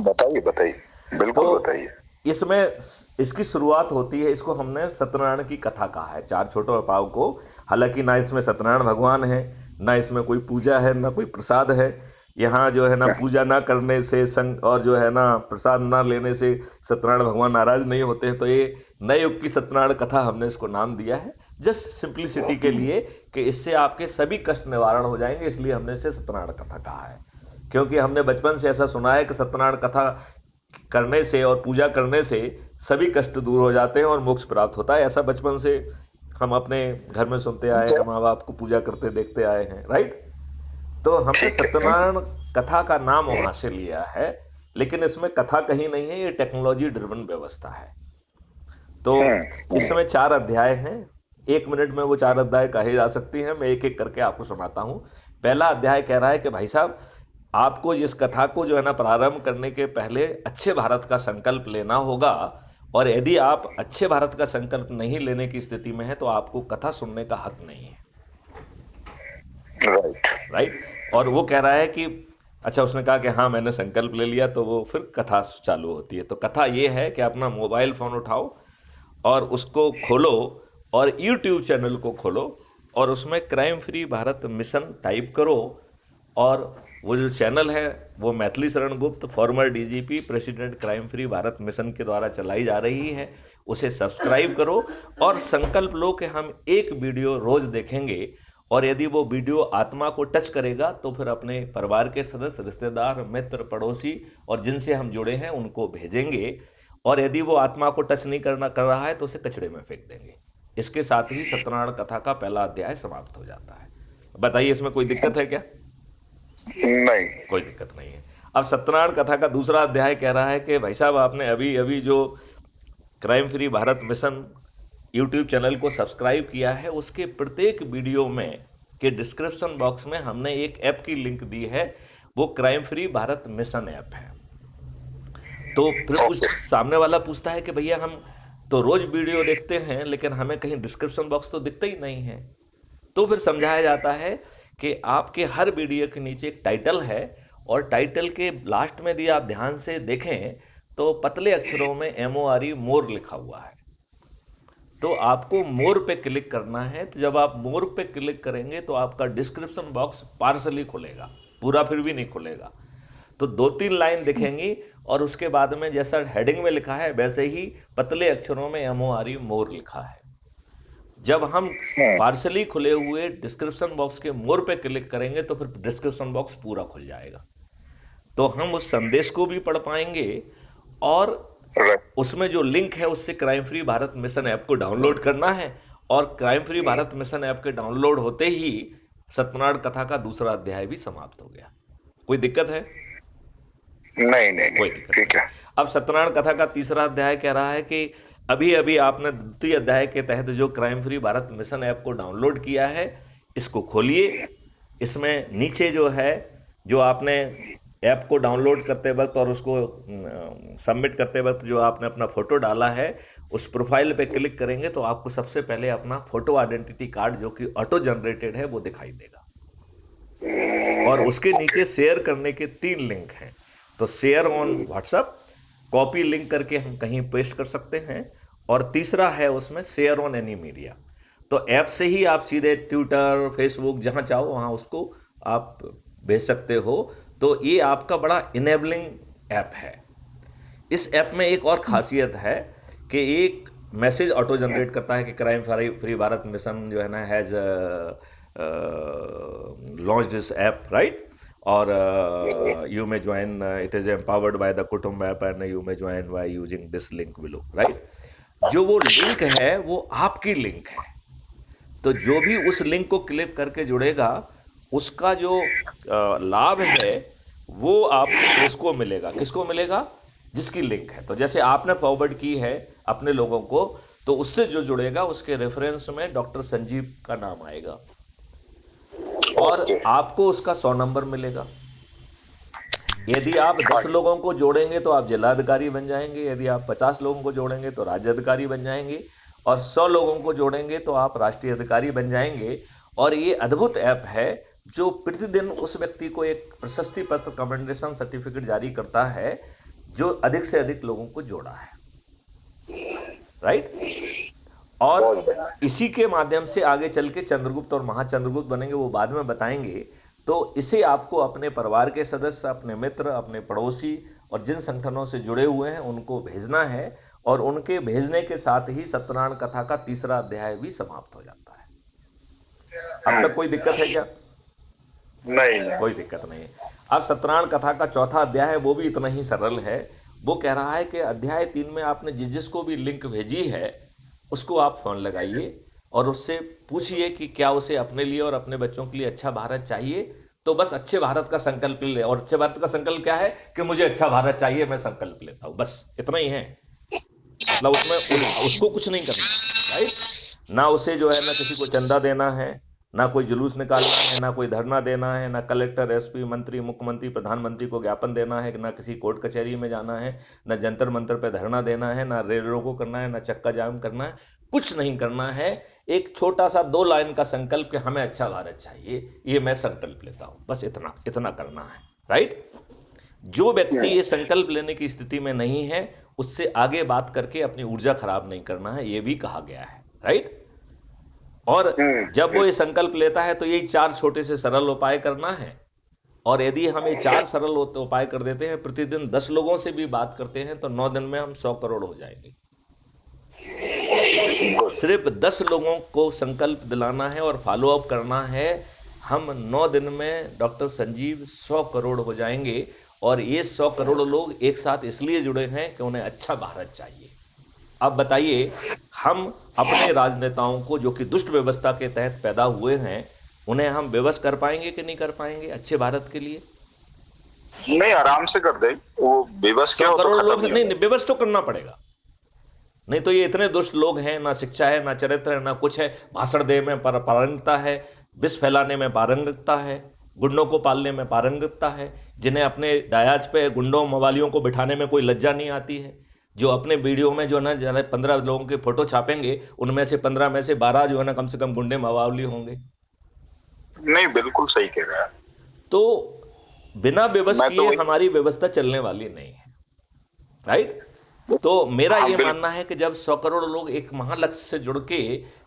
बताइए बताइए, बिल्कुल तो बताइए। इसमें इसकी शुरुआत होती है, इसको हमने सत्यनारायण की कथा कहा है, 4 छोटे उपायों को। हालांकि ना इसमें सत्यनारायण भगवान है, ना इसमें कोई पूजा है, ना कोई प्रसाद है। यहाँ जो है ना पूजा ना करने से संग और जो है ना प्रसाद ना लेने से सत्यनारायण भगवान नाराज नहीं होते हैं। तो ये नए युग की सत्यनारायण कथा हमने इसको नाम दिया है, जस्ट सिंप्लिसिटी के लिए, कि इससे आपके सभी कष्ट निवारण हो जाएंगे, इसलिए हमने इसे सत्यनारायण कथा कहा है। क्योंकि हमने बचपन से ऐसा सुना है कि सत्यनारायण कथा करने से और पूजा करने से सभी कष्ट दूर हो जाते हैं और मोक्ष प्राप्त होता है। ऐसा बचपन से हम अपने घर में सुनते आए हैं, माँ बाप को पूजा करते देखते आए हैं, राइट। तो हमने सत्यनारायण कथा का नाम वहां से लिया है, लेकिन इसमें कथा कहीं नहीं है, ये टेक्नोलॉजी ड्रिवन व्यवस्था है। तो इसमें 4 अध्याय हैं, 1 मिनट में वो 4 अध्याय कहे जा सकती हैं। मैं एक एक करके आपको सुनाता हूँ। पहला अध्याय कह रहा है कि भाई साहब आपको इस कथा को जो है ना प्रारंभ करने के पहले अच्छे भारत का संकल्प लेना होगा, और यदि आप अच्छे भारत का संकल्प नहीं लेने की स्थिति में है तो आपको कथा सुनने का हक नहीं है, राइट। और वो कह रहा है कि अच्छा, उसने कहा कि हाँ मैंने संकल्प ले लिया, तो वो फिर कथा चालू होती है। तो कथा ये है कि अपना मोबाइल फ़ोन उठाओ और उसको खोलो और यूट्यूब चैनल को खोलो और उसमें crime free Bharat mission type करो, और वो जो चैनल है वो Maithili Sharan Gupt farmer DGP president crime free Bharat mission के द्वारा चलाई जा रही है, उसे सब्सक्राइब करो और संकल्प लो कि हम एक वीडियो रोज़ देखेंगे, और यदि वो वीडियो आत्मा को टच करेगा तो फिर अपने परिवार के सदस्य, रिश्तेदार, मित्र, पड़ोसी और जिनसे हम जुड़े हैं उनको भेजेंगे, और यदि वो आत्मा को टच नहीं कर रहा है तो उसे कचड़े में फेंक देंगे। इसके साथ ही सत्यनारायण कथा का पहला अध्याय समाप्त हो जाता है। बताइए इसमें कोई दिक्कत है क्या? नहीं, कोई दिक्कत नहीं है। अब सत्यनारायण कथा का दूसरा अध्याय कह रहा है कि भाई साहब आपने अभी अभी जो crime free Bharat mission YouTube channel को सब्सक्राइब किया है, उसके प्रत्येक वीडियो में के डिस्क्रिप्शन बॉक्स में हमने एक ऐप की लिंक दी है, वो crime free Bharat mission app है। तो फिर कुछ सामने वाला पूछता है कि भैया हम तो रोज वीडियो देखते हैं लेकिन हमें कहीं डिस्क्रिप्शन बॉक्स तो दिखता ही नहीं है। तो फिर समझाया जाता है कि आपके हर वीडियो के नीचे एक टाइटल है, और टाइटल के लास्ट में यदि आप ध्यान से देखें तो पतले अक्षरों में MORE मोर लिखा हुआ है। तो आपको मोर पे क्लिक करना है। तो जब आप मोर पे क्लिक करेंगे तो आपका डिस्क्रिप्शन बॉक्स पार्सली खुलेगा, पूरा फिर भी नहीं खुलेगा। तो 2-3 लाइन दिखेंगी और उसके बाद में जैसा हेडिंग में लिखा है वैसे ही पतले अक्षरों में MORE मोर लिखा है। जब हम पार्सली खुले हुए डिस्क्रिप्शन बॉक्स के मोर पे क्लिक करेंगे तो फिर डिस्क्रिप्शन बॉक्स पूरा खुल जाएगा, तो हम उस संदेश को भी पढ़ पाएंगे, और उसमें जो लिंक है उससे crime free Bharat mission app को डाउनलोड करना है, और crime free Bharat mission app के डाउनलोड होते ही सत्यनारायण कथा का दूसरा अध्याय भी समाप्त हो गया। कोई दिक्कत है? नहीं, कोई दिक्कत ठीक है। अब सत्यनारायण कथा का तीसरा अध्याय कह रहा है कि अभी अभी आपने द्वितीय अध्याय के तहत जो crime free Bharat mission app को डाउनलोड किया है, इसको खोलिए। इसमें नीचे जो है, जो आपने ऐप को डाउनलोड करते वक्त और उसको सबमिट करते वक्त जो आपने अपना फ़ोटो डाला है, उस प्रोफाइल पे क्लिक करेंगे तो आपको सबसे पहले अपना फ़ोटो आइडेंटिटी कार्ड, जो कि ऑटो जनरेटेड है, वो दिखाई देगा। और उसके नीचे शेयर करने के 3 लिंक हैं। तो share on WhatsApp, copy link करके हम कहीं पेस्ट कर सकते हैं, और तीसरा है उसमें शेयर ऑन एनी मीडिया। तो ऐप से ही आप सीधे ट्विटर, फेसबुक, जहाँ चाहो वहाँ उसको आप भेज सकते हो। तो ये आपका बड़ा इनेबलिंग ऐप है। इस ऐप में एक और खासियत है कि एक मैसेज ऑटो जनरेट करता है कि क्राइम फ्री भारत मिशन जो है ना has launch this app, right, और you may join, it is empowered by the Kutumb app and you may join by using this link below, right. जो वो लिंक है वो आपकी लिंक है। तो जो भी उस लिंक को क्लिक करके जुड़ेगा, उसका जो लाभ है वो आप उसको मिलेगा। किसको मिलेगा? जिसकी लिंक है। तो जैसे आपने फॉरवर्ड की है अपने लोगों को, तो उससे जो जुड़ेगा उसके रेफरेंस में डॉक्टर संजीव का नाम आएगा, और आपको उसका 100 नंबर मिलेगा। यदि आप 10 लोगों को जोड़ेंगे तो आप जिलाधिकारी बन जाएंगे, यदि आप 50 लोगों को जोड़ेंगे तो राज्य अधिकारी बन जाएंगे, और 100 लोगों को जोड़ेंगे तो आप राष्ट्रीय अधिकारी बन जाएंगे। और ये अद्भुत ऐप है जो प्रतिदिन उस व्यक्ति को एक प्रशस्ति पत्र, कमेंडेशन सर्टिफिकेट जारी करता है जो अधिक से अधिक लोगों को जोड़ा है, राइट। और इसी के माध्यम से आगे चल के चंद्रगुप्त और महाचंद्रगुप्त बनेंगे, वो बाद में बताएंगे। तो इसे आपको अपने परिवार के सदस्य, अपने मित्र, अपने पड़ोसी और जिन संगठनों से जुड़े हुए हैं उनको भेजना है, और उनके भेजने के साथ ही सत्यनारायण कथा का 3रा अध्याय भी समाप्त हो जाता है। अब तक कोई दिक्कत है क्या? नहीं, कोई दिक्कत नहीं है। अब सत्यनारायण कथा का 4था अध्याय है, वो भी इतना ही सरल है। वो कह रहा है कि अध्याय 3 में आपने जिसको भी लिंक भेजी है उसको आप फ़ोन लगाइए और उससे पूछिए कि क्या उसे अपने लिए और अपने बच्चों के लिए अच्छा भारत चाहिए। तो बस अच्छे भारत का संकल्प ले, और अच्छे भारत का संकल्प क्या है कि मुझे अच्छा भारत चाहिए, मैं संकल्प लेता हूँ, बस इतना ही है। मतलब उसमें उसको कुछ नहीं करना, राइट। ना उसे जो है ना किसी को चंदा देना है, ना कोई जुलूस निकालना है, ना कोई धरना देना है, ना कलेक्टर, एसपी, मंत्री, मुख्यमंत्री, प्रधानमंत्री को ज्ञापन देना है, ना किसी कोर्ट कचहरी में जाना है, ना जंतर मंतर पे धरना देना है, ना रेल रोको करना है, ना चक्का जाम करना है, कुछ नहीं करना है। एक छोटा सा 2 लाइन का संकल्प कि हमें अच्छा भारत चाहिए, ये मैं संकल्प लेता हूँ, बस इतना इतना करना है, राइट। जो व्यक्ति ये संकल्प लेने की स्थिति में नहीं है उससे आगे बात करके अपनी ऊर्जा खराब नहीं करना है, ये भी कहा गया है, राइट। और जब वो ये संकल्प लेता है तो यही 4 छोटे से सरल उपाय करना है। और यदि हम ये 4 सरल उपाय कर देते हैं, प्रतिदिन 10 लोगों से भी बात करते हैं, तो 9 दिन में हम 100 करोड़ हो जाएंगे। सिर्फ 10 लोगों को संकल्प दिलाना है और फॉलो अप करना है। हम 9 दिन में डॉक्टर संजीव 100 करोड़ हो जाएंगे। और ये 100 करोड़ लोग एक साथ इसलिए जुड़े हैं कि उन्हें अच्छा भारत चाहिए। अब बताइए, हम अपने राजनेताओं को, जो कि दुष्ट व्यवस्था के तहत पैदा हुए हैं, उन्हें हम विवश कर पाएंगे कि नहीं कर पाएंगे अच्छे भारत के लिए? नहीं, आराम से कर दे। वो विवश क्या 100 हो तो करोड़ खत्म लोग नहीं नहीं, विवश तो करना पड़ेगा। नहीं तो ये इतने दुष्ट लोग हैं, ना शिक्षा है, ना चरित्र है, ना कुछ है। भाषण देने में पारंगता है, विष फैलाने में पारंगता है, गुंडों को पालने में पारंगता है, जिन्हें अपने डायाज पे गुंडों मवालियों को बिठाने में कोई लज्जा नहीं आती है, जो अपने वीडियो में जो है ना 15 लोगों के फोटो छापेंगे, उनमें से 15 में से 12 जो है ना कम से कम गुंडे मवाली होंगे। नहीं, बिल्कुल सही कह रहा है। तो बिना विवश मैं किए तो हमारी व्यवस्था चलने वाली नहीं है, राइट। तो मेरा ये मानना है कि जब 100 करोड़ लोग एक महालक्ष्य से जुड़ के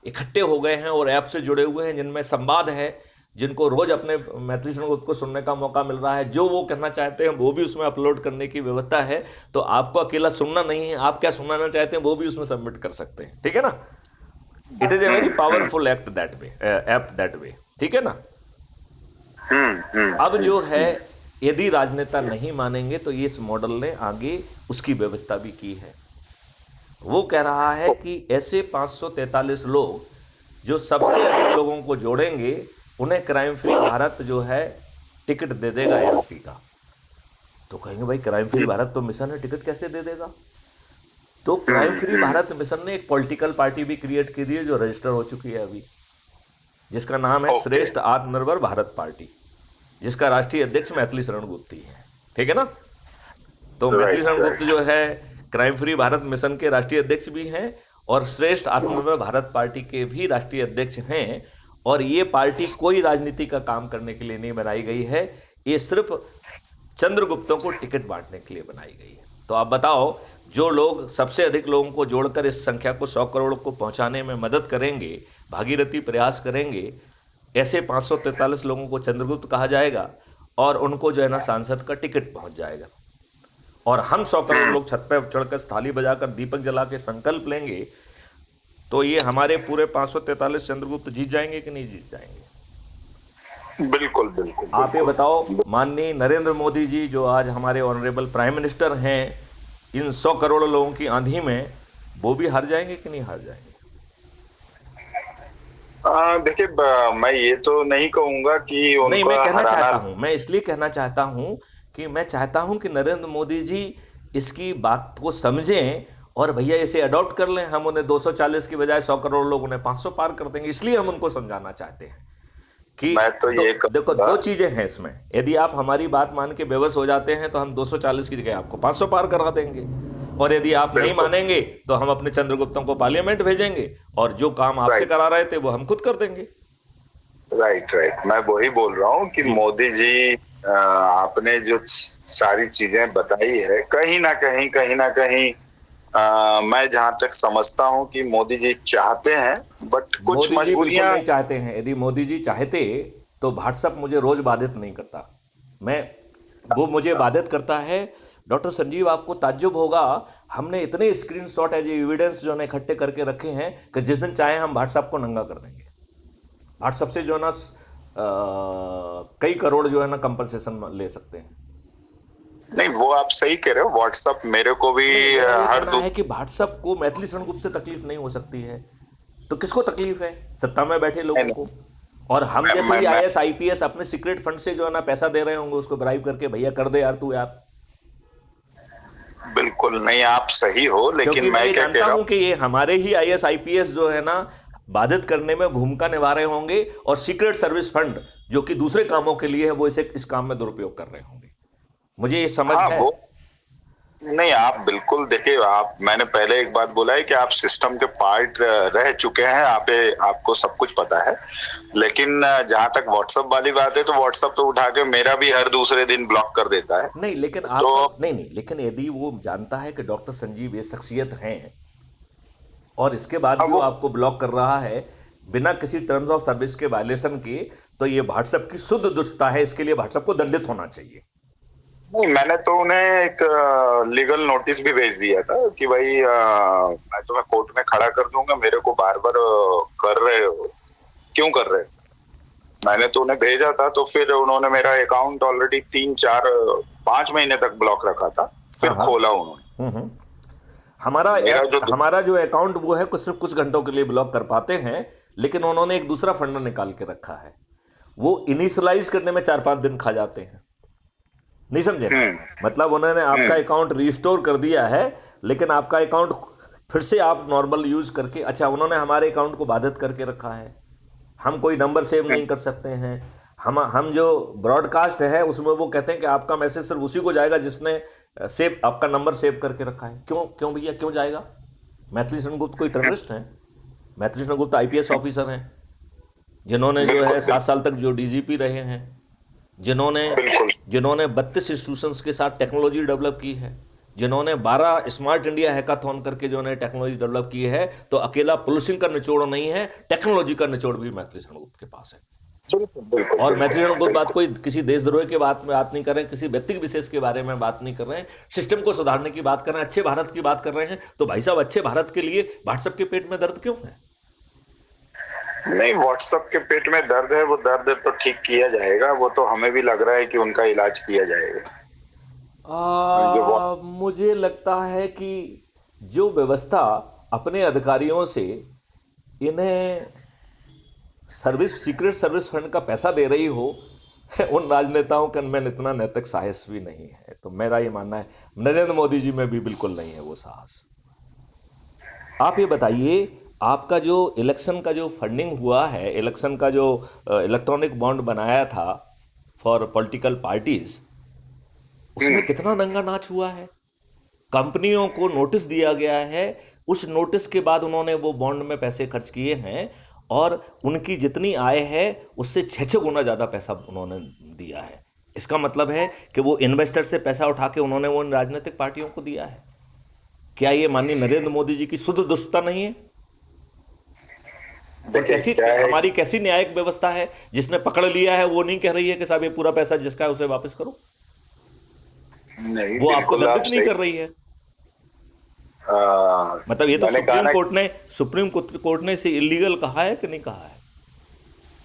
इकट्ठे हो गए हैं और ऐप से जुड़े हुए हैं, जिनमें संवाद है, जिनको रोज अपने मैथिली संगीत को सुनने का मौका मिल रहा है, जो वो कहना चाहते हैं वो भी उसमें अपलोड करने की व्यवस्था है। तो आपको अकेला सुनना नहीं है, आप क्या सुनाना चाहते हैं वो भी उसमें सबमिट कर सकते हैं, ठीक है ना। It is a very powerful act that way, app that way, ठीक है ना। अब जो है, यदि राजनेता नहीं मानेंगे तो ये इस मॉडल ने आगे उसकी व्यवस्था भी की है। वो कह रहा है कि ऐसे 543 लोग जो सबसे अधिक लोगों को जोड़ेंगे, उन्हें क्राइम फ्री भारत जो है टिकट दे देगा एमपी का। तो कहेंगे भाई क्राइम फ्री भारत तो मिशन है, टिकट कैसे दे देगा? तो क्राइम फ्री भारत मिशन ने एक पॉलिटिकल पार्टी भी क्रिएट की दी है जो रजिस्टर हो चुकी है अभी, जिसका नाम है ओके। श्रेष्ठ आत्मनिर्भर भारत पार्टी, जिसका राष्ट्रीय अध्यक्ष मैथिली शरण गुप्ती है। ठीक है ना? तो मैथिली राइट शरण गुप्त राइट। जो है क्राइम फ्री भारत मिशन के राष्ट्रीय अध्यक्ष भी हैं और श्रेष्ठ आत्मनिर्भर भारत पार्टी के भी राष्ट्रीय अध्यक्ष हैं। और ये पार्टी कोई राजनीति का काम करने के लिए नहीं बनाई गई है, ये सिर्फ चंद्रगुप्तों को टिकट बांटने के लिए बनाई गई है। तो आप बताओ, जो लोग सबसे अधिक लोगों को जोड़कर इस संख्या को 100 करोड़ को पहुंचाने में मदद करेंगे, भागीरथी प्रयास करेंगे, ऐसे 543 लोगों को चंद्रगुप्त कहा जाएगा और उनको जो है ना सांसद का टिकट पहुंच जाएगा। और हम 100 करोड़ लोग छत पर चढ़कर थाली बजाकर दीपक जला के संकल्प लेंगे, तो ये हमारे पूरे 543 चंद्रगुप्त जीत जाएंगे कि नहीं जीत जाएंगे? बिल्कुल बिल्कुल। आप ये बताओ, माननीय नरेंद्र मोदी जी जो आज हमारे ऑनरेबल प्राइम मिनिस्टर हैं, इन 100 करोड़ लोगों की आंधी में वो भी हार जाएंगे कि नहीं हार जाएंगे? देखिए, मैं ये तो नहीं कहूंगा कि नहीं, मैं उनका कहना चाहता हराना। हूं, मैं इसलिए कहना चाहता हूं कि मैं चाहता हूं कि नरेंद्र मोदी जी इसकी बात को समझें और भैया इसे अडॉप्ट कर लें। हम उन्हें 240 की बजाय 100 करोड़ लोग उन्हें 500 पार कर देंगे। इसलिए हम उनको समझाना चाहते हैं कि मैं तो ये देखो, कहूंगा। दो चीजें हैं इसमें। यदि आप हमारी बात मान के बेबस हो जाते हैं तो हम 240 की जगह आपको 500 पार करा देंगे, और यदि आप नहीं बिल्कुल। मानेंगे तो हम अपने चंद्रगुप्तों को पार्लियामेंट भेजेंगे और जो काम आपसे राइट करा रहे थे वो हम खुद कर देंगे। Right right. मैं वही बोल रहा हूँ कि जी। मोदी जी, आपने जो सारी चीजें बताई है, कहीं ना कहीं मैं जहां तक समझता हूँ कि मोदी जी चाहते हैं, बट कुछ मोदी जी बिल्कुल मजबूरियां। नहीं चाहते हैं। यदि मोदी जी चाहते तो व्हाट्सअप मुझे रोज बाधित नहीं करता। मैं वो मुझे बाधित करता है। डॉक्टर संजीव, आपको ताज्जुब होगा, हमने इतने स्क्रीनशॉट एज एविडेंस जो है इकट्ठे करके रखे हैं कि जिस दिन चाहे हम व्हाट्सअप को नंगा कर देंगे। व्हाट्सअप से जो है ना कई करोड़ जो है ना कंपनसेशन ले सकते हैं। नहीं, वो आप सही कह रहे हो। व्हाट्सअप मेरे को भी नहीं, मेरा ये हर कहना है कि व्हाट्सअप को मैथिली शरण गुप्त से तकलीफ नहीं हो सकती है, तो किसको तकलीफ है? सत्ता में बैठे लोगों को। और हम जैसे ही IAS IPS अपने सीक्रेट फंड से जो है ना पैसा दे रहे होंगे उसको ब्राइब करके, भैया कर दे यार तू यार। बिल्कुल नहीं, आप सही हो, क्योंकि लेकिन मैं मैं ये क्या कह जानता रहा हूं हूँ। कि ये हमारे ही IAS IPS जो है ना बाधित करने में भूमिका निभा रहे होंगे, और सीक्रेट सर्विस फंड जो कि दूसरे कामों के लिए है वो इसे इस काम में दुरुपयोग कर रहे होंगे। मुझे ये समझ हाँ, है। वो नहीं, आप बिल्कुल देखिए। आप, मैंने पहले एक बात बोला है कि आप सिस्टम के पार्ट रह चुके हैं, आपको सब कुछ पता है। लेकिन जहां तक व्हाट्सएप वाली बात है, तो व्हाट्सएप तो उठा के मेरा भी हर दूसरे दिन ब्लॉक कर देता है। नहीं लेकिन तो आपका नहीं, लेकिन यदि वो जानता है कि डॉक्टर संजीव ये शख्सियत हैं और इसके बाद अब भी वो वो आपको ब्लॉक कर रहा है बिना किसी टर्म्स ऑफ सर्विस के वायलेशन के, तो ये व्हाट्सएप की शुद्ध दुष्टता है। इसके लिए व्हाट्सएप को दंडित होना चाहिए। नहीं, मैंने तो उन्हें एक लीगल नोटिस भी भेज दिया था कि भाई, मैं तुम्हें कोर्ट में खड़ा कर दूंगा, मेरे को बार बार कर रहे हो, क्यों कर रहे हो। मैंने तो उन्हें भेजा था, तो फिर उन्होंने मेरा अकाउंट ऑलरेडी 3 4 5 महीने तक ब्लॉक रखा था, फिर हाँ हाँ। खोला उन्होंने। मेरा जो हमारा जो अकाउंट वो है कुछ सिर्फ कुछ घंटों के लिए ब्लॉक कर पाते हैं, लेकिन उन्होंने एक दूसरा फंडा निकाल के रखा है। वो इनिशियलाइज करने में 4-5 दिन खा जाते हैं। नहीं समझे ना? मतलब उन्होंने आपका अकाउंट रिस्टोर कर दिया है, लेकिन आपका अकाउंट फिर से आप नॉर्मल यूज करके, अच्छा उन्होंने हमारे अकाउंट को बाधित करके रखा है। हम कोई नंबर सेव नहीं कर सकते हैं। हम जो ब्रॉडकास्ट है उसमें वो कहते हैं कि आपका मैसेज सिर्फ उसी को जाएगा जिसने सेव आपका नंबर सेव करके रखा है। क्यों क्यों भैया क्यों जाएगा? मैथिली शरण गुप्त कोई टेररिस्ट हैं? मैथिली शरण गुप्त IPS ऑफिसर हैं, जिन्होंने जो है 7 साल तक जो DGP रहे हैं, जिन्होंने बिल्कुल 32 इंस्टीट्यूशंस के साथ टेक्नोलॉजी डेवलप की है, जिन्होंने 12 स्मार्ट इंडिया हैकाथॉन करके जो है टेक्नोलॉजी डेवलप की है। तो अकेला पुलिसिंग का निचोड़ नहीं है, टेक्नोलॉजी का निचोड़ भी मैथिली शरण गुप्त के पास है। बिल्कुल और मैथिली शरण गुप्त बात कोई किसी देशद्रोह के बात में बात नहीं कर रहे हैं, किसी व्यक्ति विशेष के बारे में बात नहीं कर रहे हैं, सिस्टम को सुधारने की बात कर रहे हैं, अच्छे भारत की बात कर रहे हैं। तो भाई साहब, अच्छे भारत के लिए व्हाट्सएप के पेट में दर्द क्यों है? नहीं, व्हाट्सएप के पेट में दर्द है, वो दर्द तो ठीक किया जाएगा। वो तो हमें भी लग रहा है कि उनका इलाज किया जाएगा। मुझे लगता है कि जो व्यवस्था अपने अधिकारियों से इन्हें सीक्रेट सर्विस फंड का पैसा दे रही हो, उन राजनेताओं के में इतना नैतिक साहस भी नहीं है। तो मेरा ये मानना है नरेंद्र मोदी जी में भी बिल्कुल नहीं है वो साहस। आप ये बताइए, आपका जो इलेक्शन का जो फंडिंग हुआ है, इलेक्शन का जो इलेक्ट्रॉनिक बॉन्ड बनाया था फॉर पॉलिटिकल पार्टीज, उसमें कितना नंगा नाच हुआ है। कंपनियों को नोटिस दिया गया है, उस नोटिस के बाद उन्होंने वो बॉन्ड में पैसे खर्च किए हैं और उनकी जितनी आय है उससे 6 गुना ज़्यादा पैसा उन्होंने दिया है। इसका मतलब है कि वो इन्वेस्टर से पैसा उठा के उन्होंने वो राजनीतिक पार्टियों को दिया है। क्या ये माननीय नरेंद्र मोदी जी की शुद्ध दुष्टता नहीं है? और देखिए कैसी क्या है, हमारी कैसी न्यायिक व्यवस्था है जिसने पकड़ लिया है वो नहीं कह रही है कि साहब ये पूरा पैसा जिसका है उसे वापस करो? नहीं वो आपको बिल्कुल आप दंडित नहीं सही। कर रही है। आ, मतलब ये तो मैंने कहा ना, सुप्रीम कोर्ट ने इसे इलीगल कहा है कि नहीं कहा है?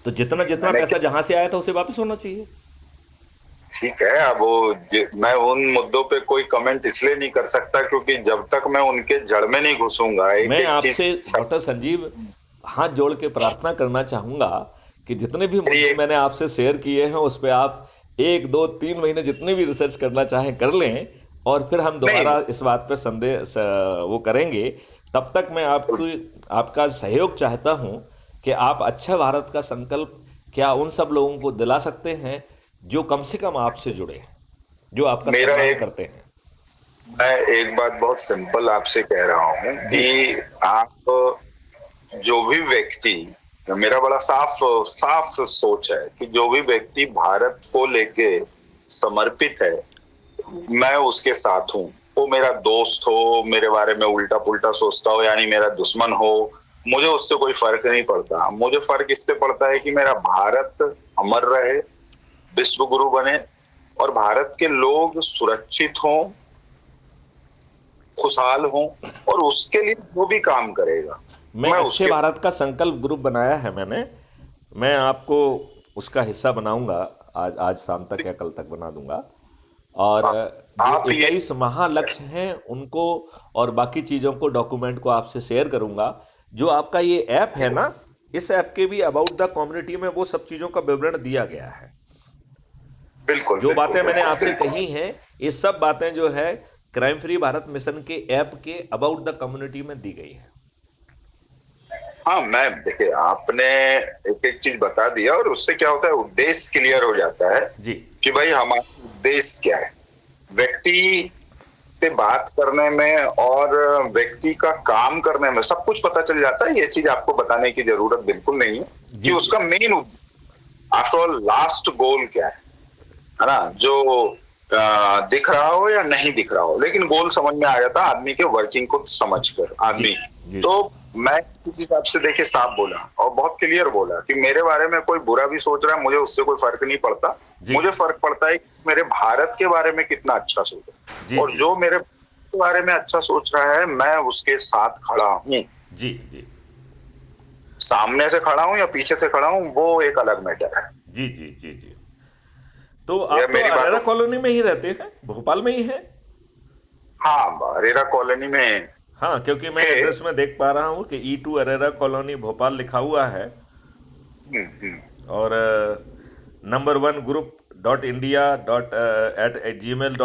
तो जितना जितना मैंने पैसा जहां से आया था उसे वापस होना चाहिए। ठीक है। अब मैं उन मुद्दों पे कोई कमेंट इसलिए नहीं कर सकता क्योंकि जब तक मैं उनके जड़ में नहीं घुसूंगा एक मैं एक चीज आपसे डॉक्टर संजीव हाथ जोड़ के प्रार्थना करना चाहूंगा कि जितने भी मुद्दे मैंने आपसे शेयर किए हैं उस पर आप 1 2 3 महीने जितने भी रिसर्च करना चाहें कर लें और फिर हम नहीं। दोबारा इस बात पर वो करेंगे। तब तक मैं आपका सहयोग चाहता हूं कि आप अच्छा भारत का संकल्प क्या उन सब लोगों को दिला सकते हैं जो कम से कम आपसे जुड़े हैं, जो आपका मेरा सम्मान एक करते हैं। मैं एक बात बहुत सिंपल आपसे कह रहा हूँ जी कि आप जो भी व्यक्ति, मेरा बड़ा साफ साफ सोच है कि जो भी व्यक्ति भारत को लेके समर्पित है मैं उसके साथ हूँ। वो मेरा दोस्त हो, मेरे बारे में उल्टा पुल्टा सोचता हो, यानी मेरा दुश्मन हो, मुझे उससे कोई फर्क नहीं पड़ता। मुझे फर्क इससे पड़ता है कि मेरा भारत अमर रहे, विश्व गुरु बने और भारत के लोग सुरक्षित हों, खुशहाल हों और उसके लिए वो भी काम करेगा मैं मैं अच्छे उसके साथ। भारत का संकल्प ग्रुप बनाया है मैंने। मैं आपको उसका हिस्सा बनाऊंगा, आज शाम तक या कल तक बना दूंगा। और जो आप ये 21 महालक्ष्य हैं उनको और बाकी चीज़ों को डॉक्यूमेंट को आपसे शेयर करूंगा। जो आपका ये ऐप है ना, इस ऐप के भी अबाउट द कम्युनिटी में वो सब चीज़ों का विवरण दिया गया है। बिल्कुल जो बातें मैंने बिल्कुल आपसे कही हैं ये सब बातें जो है क्राइम फ्री भारत मिशन के ऐप के अबाउट द कम्युनिटी में दी गई है। हाँ, मैं देखिए आपने एक एक चीज बता दिया और उससे क्या होता है उद्देश्य क्लियर हो जाता है जी कि भाई हमारा उद्देश्य क्या है। व्यक्ति से बात करने में और व्यक्ति का काम करने में सब कुछ पता चल जाता है। ये चीज आपको बताने की जरूरत बिल्कुल नहीं है कि जी उसका मेन आफ्टर ऑल लास्ट गोल क्या है ना, जो दिख रहा हो या नहीं दिख रहा हो, लेकिन गोल समझ में आ जाता है आदमी के वर्किंग को समझकर जी आदमी। जी तो मैं किसी चीज आपसे देखिए साफ बोला और बहुत क्लियर बोला कि मेरे बारे में कोई बुरा भी सोच रहा है मुझे उससे कोई फर्क नहीं पड़ता। जी मुझे फर्क पड़ता है कि मेरे भारत के बारे में कितना अच्छा सोच रहा जी है और जी जो मेरे बारे में अच्छा सोच रहा है मैं उसके साथ खड़ा हूँ। जी जी सामने से खड़ा हूँ या पीछे से खड़ा हूँ वो एक अलग मैटर है। जी जी जी जी। तो यह आप तो मेरी अरेरा बात। कॉलोनी में ही रहते हैं, भोपाल में ही है? हाँ, अरेरा कॉलोनी में हाँ, क्योंकि मैं है। एड्रेस में देख पा रहा हूँ कि E2 अरेरा कॉलोनी भोपाल लिखा हुआ है। और number1group.india.@gmail.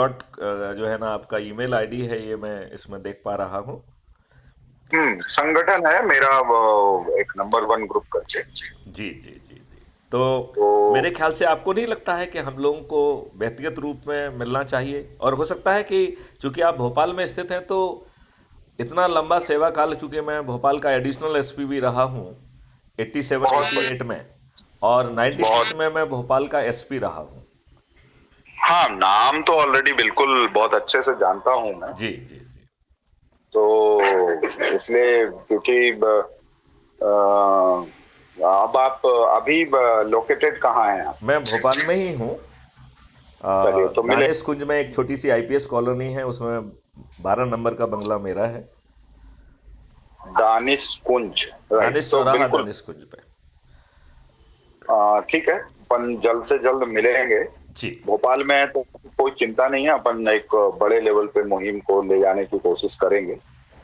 जो है ना आपका ईमेल आईडी है, ये मैं इसमें देख पा रहा हूँ। संगठन है मेरा वो एक नंबर 1 ग्रुप करके। जी जी जी जी। तो तो मेरे ख्याल से आपको नहीं लगता है कि हम लोगों को व्यक्तिगत रूप में मिलना चाहिए? और हो सकता है कि चूंकि आप भोपाल में स्थित हैं तो इतना लंबा सेवा काल, चूंकि मैं भोपाल का एडिशनल एसपी भी रहा हूँ 87 बहुत 88 में, और 96 बहुत में मैं भोपाल का एसपी रहा हूँ। हाँ, नाम तो ऑलरेडी बिल्कुल बहुत अच्छे से जानता हूँ मैं। जी जी जी। तो इसलिए क्योंकि अब आप अभी लोकेटेड कहाँ हैं आप? मैं भोपाल में ही हूँ। चलिए तो मिले। दानिश कुंज में एक छोटी सी आईपीएस कॉलोनी है, उसमें 12 नंबर का बंगला मेरा है। दानिश कुंज, राइट। दानिश तो चौराहा, बिल्कुल दानिश कुंज पे। ठीक है, अपन जल्द से जल्द मिलेंगे। जी भोपाल में है तो कोई चिंता नहीं है, अपन एक बड़े लेवल पे मुहिम को ले जाने की कोशिश करेंगे,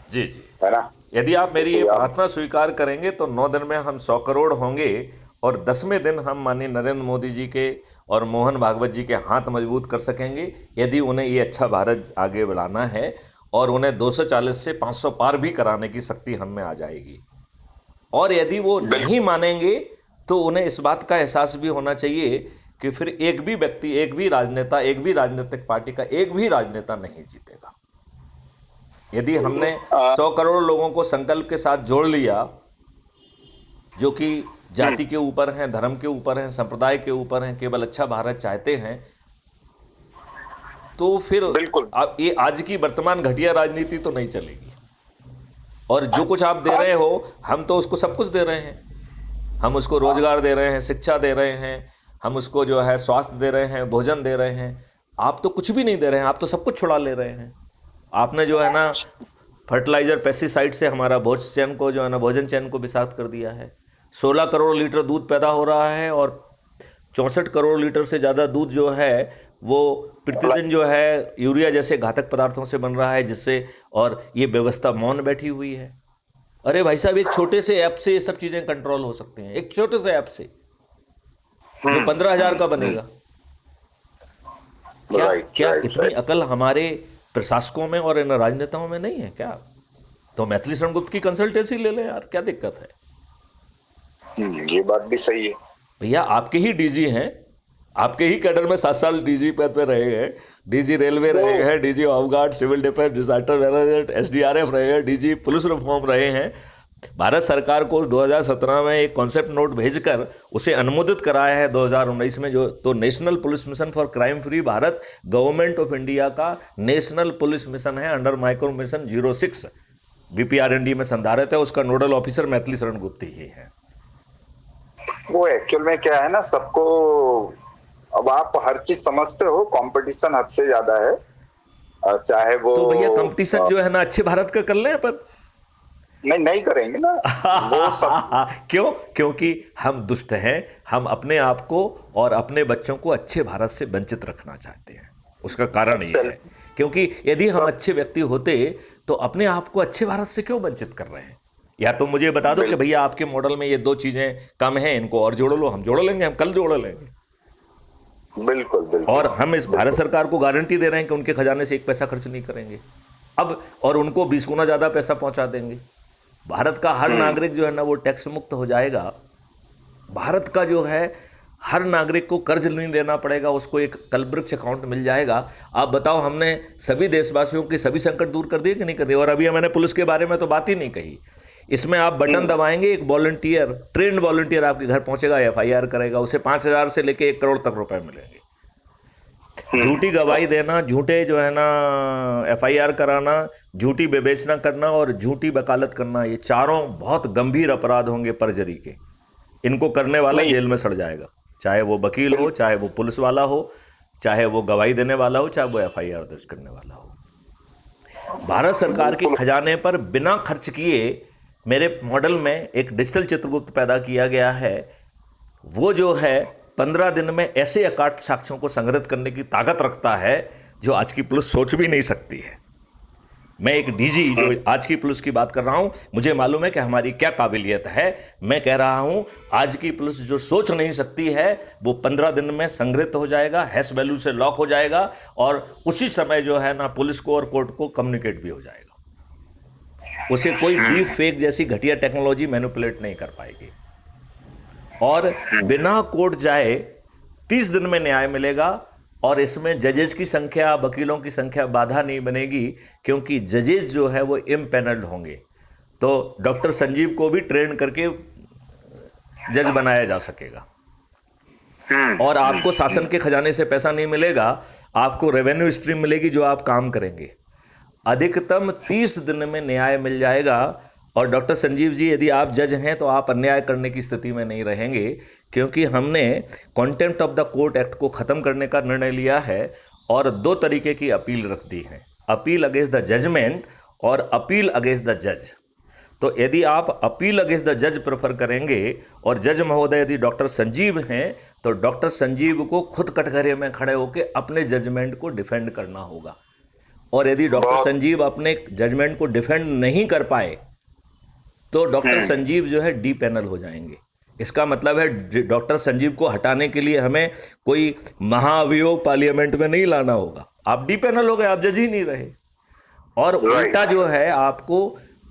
जी जी। है ना। यदि आप मेरी ये क्योंकि आप प्रार्थना स्वीकार करेंगे तो 9 दिन में हम 100 करोड़ होंगे और 10वें दिन हम माननीय नरेंद्र मोदी जी के और मोहन भागवत जी के हाथ मजबूत कर सकेंगे, यदि उन्हें ये अच्छा भारत आगे बढ़ाना है और उन्हें 240 से 500 पार भी कराने की शक्ति हम में आ जाएगी। और यदि वो नहीं मानेंगे तो उन्हें इस बात का एहसास भी होना चाहिए कि फिर एक भी व्यक्ति, एक भी राजनेता, एक भी राजनीतिक पार्टी का एक भी राजनेता नहीं जीतेगा। यदि हमने 100 करोड़ लोगों को संकल्प के साथ जोड़ लिया, जो कि जाति के ऊपर हैं, धर्म के ऊपर हैं, संप्रदाय के ऊपर हैं, केवल अच्छा भारत चाहते हैं, तो फिर बिल्कुल ये आज की वर्तमान घटिया राजनीति तो नहीं चलेगी। और जो कुछ आप दे रहे हो, हम तो उसको सब कुछ दे रहे हैं। हम उसको रोजगार दे रहे हैं, शिक्षा दे रहे हैं, हम उसको जो है स्वास्थ्य दे रहे हैं, भोजन दे रहे हैं। आप तो कुछ भी नहीं दे रहे हैं, आप तो सब कुछ छुड़ा ले रहे हैं। आपने जो है ना फर्टिलाइजर, पेस्टिसाइड से हमारा भोजन चैन को जो है ना, भोजन चैन को विषाक्त कर दिया है। 16 करोड़ लीटर दूध पैदा हो रहा है और 64 करोड़ लीटर से ज़्यादा दूध जो है वो प्रतिदिन जो है यूरिया जैसे घातक पदार्थों से बन रहा है, जिससे और ये व्यवस्था मौन बैठी हुई है। अरे भाई साहब, एक छोटे से ऐप से ये सब चीज़ें कंट्रोल हो सकती हैं, एक छोटे से ऐप से जो 15,000 का बनेगा। क्या इतनी अकल हमारे प्रशासकों में और इन राजनेताओं में नहीं है क्या? तो मैथिली शरण गुप्त की कंसल्टेंसी ले लें यार, क्या दिक्कत है? ये बात भी सही है भैया। आपके ही डीजी हैं, आपके ही कैडर में 7 साल डीजी पद पे रहे हैं, डीजी रेलवे रहे हैं, DG home guard, civil defence, disaster management, SDRF रहे हैं, डीजी पुलिस रिफॉर्म रहे हैं। भारत सरकार को 2017 में एक कॉन्सेप्ट नोट भेजकर उसे अनुमोदित कराया है 2019 में, जो तो national police mission for crime free Bharat government of India का नेशनल पुलिस मिशन है, अंडर माइक्रो मिशन 06 बीपीआरएनडी में संधारित है। उसका नोडल ऑफिसर मैथिली शरण गुप्त ही है। वो एक्चुअल में क्या है ना, सबको अब आप हर चीज समझते हो, कंपटीशन हद से ज्यादा है, चाहे वो तो भैया कंपटीशन जो है ना अच्छे भारत का कर लें अपन। नहीं करेंगे ना वो सब क्यों? क्योंकि हम दुष्ट हैं, हम अपने आप को और अपने बच्चों को अच्छे भारत से वंचित रखना चाहते हैं। उसका कारण ये है, क्योंकि यदि हम अच्छे व्यक्ति होते तो अपने आप को अच्छे भारत से क्यों वंचित कर रहे हैं? या तो मुझे बता दो कि भैया आपके मॉडल में ये 2 चीजें कम हैं, इनको और जोड़ लो। हम जोड़ लेंगे, हम कल जोड़ लेंगे। बिल्कुल। और हम इस भारत सरकार को गारंटी दे रहे हैं कि उनके खजाने से 1 पैसा खर्च नहीं करेंगे अब, और उनको 20 गुना ज्यादा पैसा पहुंचा देंगे। भारत का हर नागरिक जो है ना वो टैक्स मुक्त हो जाएगा। भारत का जो है हर नागरिक को कर्ज नहीं लेना पड़ेगा, उसको एक कलवृक्ष अकाउंट मिल जाएगा। आप बताओ, हमने सभी देशवासियों के सभी संकट दूर कर दिए कि नहीं कर दिए? और अभी मैंने पुलिस के बारे में तो बात ही नहीं कही। इसमें आप बटन दबाएंगे, एक वॉलंटियर, ट्रेंड वॉलंटियर आपके घर पहुंचेगा, एफआईआर करेगा, उसे 5,000 से लेके 1 करोड़ तक रुपए मिलेंगे। झूठी गवाही देना, झूठे जो है ना एफआईआर कराना, झूठी विवेचना करना और झूठी वकालत करना, ये चारों बहुत गंभीर अपराध होंगे परजरी के। इनको करने वाला जेल में सड़ जाएगा, चाहे वो वकील हो, चाहे वो पुलिस वाला हो, चाहे वो गवाही देने वाला हो, चाहे वो एफआईआर दर्ज करने वाला हो। भारत सरकार के खजाने पर बिना खर्च किए मेरे मॉडल में एक डिजिटल चित्रगुप्त पैदा किया गया है। वो जो है 15 दिन में ऐसे अकाट साक्ष्यों को संग्रहित करने की ताकत रखता है जो आज की पुलिस सोच भी नहीं सकती है। मैं एक डीजी जो आज की पुलिस की बात कर रहा हूं, मुझे मालूम है कि हमारी क्या काबिलियत है। मैं कह रहा हूं, आज की पुलिस जो सोच नहीं सकती है वो 15 दिन में संग्रहित हो जाएगा, हैश वैल्यू से लॉक हो जाएगा, और उसी समय जो है ना पुलिस को और कोर्ट को कम्युनिकेट भी हो जाएगा। उसे कोई डीप फेक जैसी घटिया टेक्नोलॉजी मैनिपुलेट नहीं कर पाएगी। और बिना कोर्ट जाए 30 दिन में न्याय मिलेगा। और इसमें जजेस की संख्या, वकीलों की संख्या बाधा नहीं बनेगी, क्योंकि जजेस जो है वो इम्पैनल्ड होंगे। तो डॉक्टर संजीव को भी ट्रेन करके जज बनाया जा सकेगा। और आपको शासन के खजाने से पैसा नहीं मिलेगा, आपको रेवेन्यू स्ट्रीम मिलेगी जो आप काम करेंगे। अधिकतम 30 दिन में न्याय मिल जाएगा। और डॉक्टर संजीव जी, यदि आप जज हैं तो आप अन्याय करने की स्थिति में नहीं रहेंगे, क्योंकि हमने contempt of the court act को ख़त्म करने का निर्णय लिया है और 2 तरीके की अपील रख दी है, अपील अगेंस्ट द जजमेंट और अपील अगेंस्ट द जज। तो यदि आप अपील अगेंस्ट द जज प्रेफर करेंगे और जज महोदय यदि डॉक्टर संजीव हैं, तो डॉक्टर संजीव को खुद कटघरे में खड़े होकर अपने जजमेंट को डिफेंड करना होगा। और यदि डॉक्टर संजीव अपने जजमेंट को डिफेंड नहीं कर पाए तो डॉक्टर संजीव जो है डी पैनल हो जाएंगे। इसका मतलब है डॉक्टर संजीव को हटाने के लिए हमें कोई महाअभियोग पार्लियामेंट में नहीं लाना होगा। आप डी पैनल हो गए, आप जज ही नहीं रहे। और उल्टा जो है आपको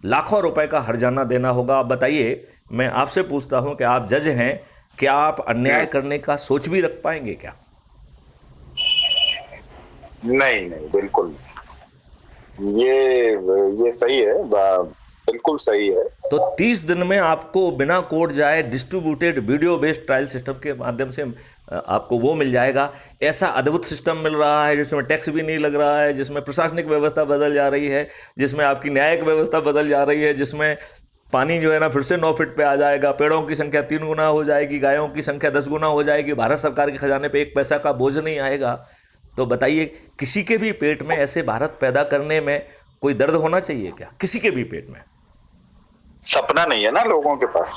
लाखों रुपए का हर्जाना देना होगा। आप बताइए, मैं आपसे पूछता हूं कि आप जज हैं, क्या आप अन्याय करने का सोच भी रख पाएंगे क्या? नहीं नहीं, बिल्कुल ये सही है, बिल्कुल सही है। तो 30 दिन में आपको बिना कोर्ट जाए distributed video based trial system के माध्यम से आपको वो मिल जाएगा। ऐसा अद्भुत सिस्टम मिल रहा है जिसमें टैक्स भी नहीं लग रहा है, जिसमें प्रशासनिक व्यवस्था बदल जा रही है, जिसमें आपकी न्यायिक व्यवस्था बदल जा रही है, जिसमें पानी जो है ना फिर से 9 फीट पे आ जाएगा, पेड़ों की संख्या 3 गुना हो जाएगी, गायों की संख्या 10 गुना हो जाएगी, भारत सरकार के खजाने पे 1 पैसा का बोझ नहीं आएगा। तो बताइए, किसी के भी पेट में ऐसे भारत पैदा करने में कोई दर्द होना चाहिए क्या? किसी के भी पेट में सपना नहीं है ना लोगों के पास।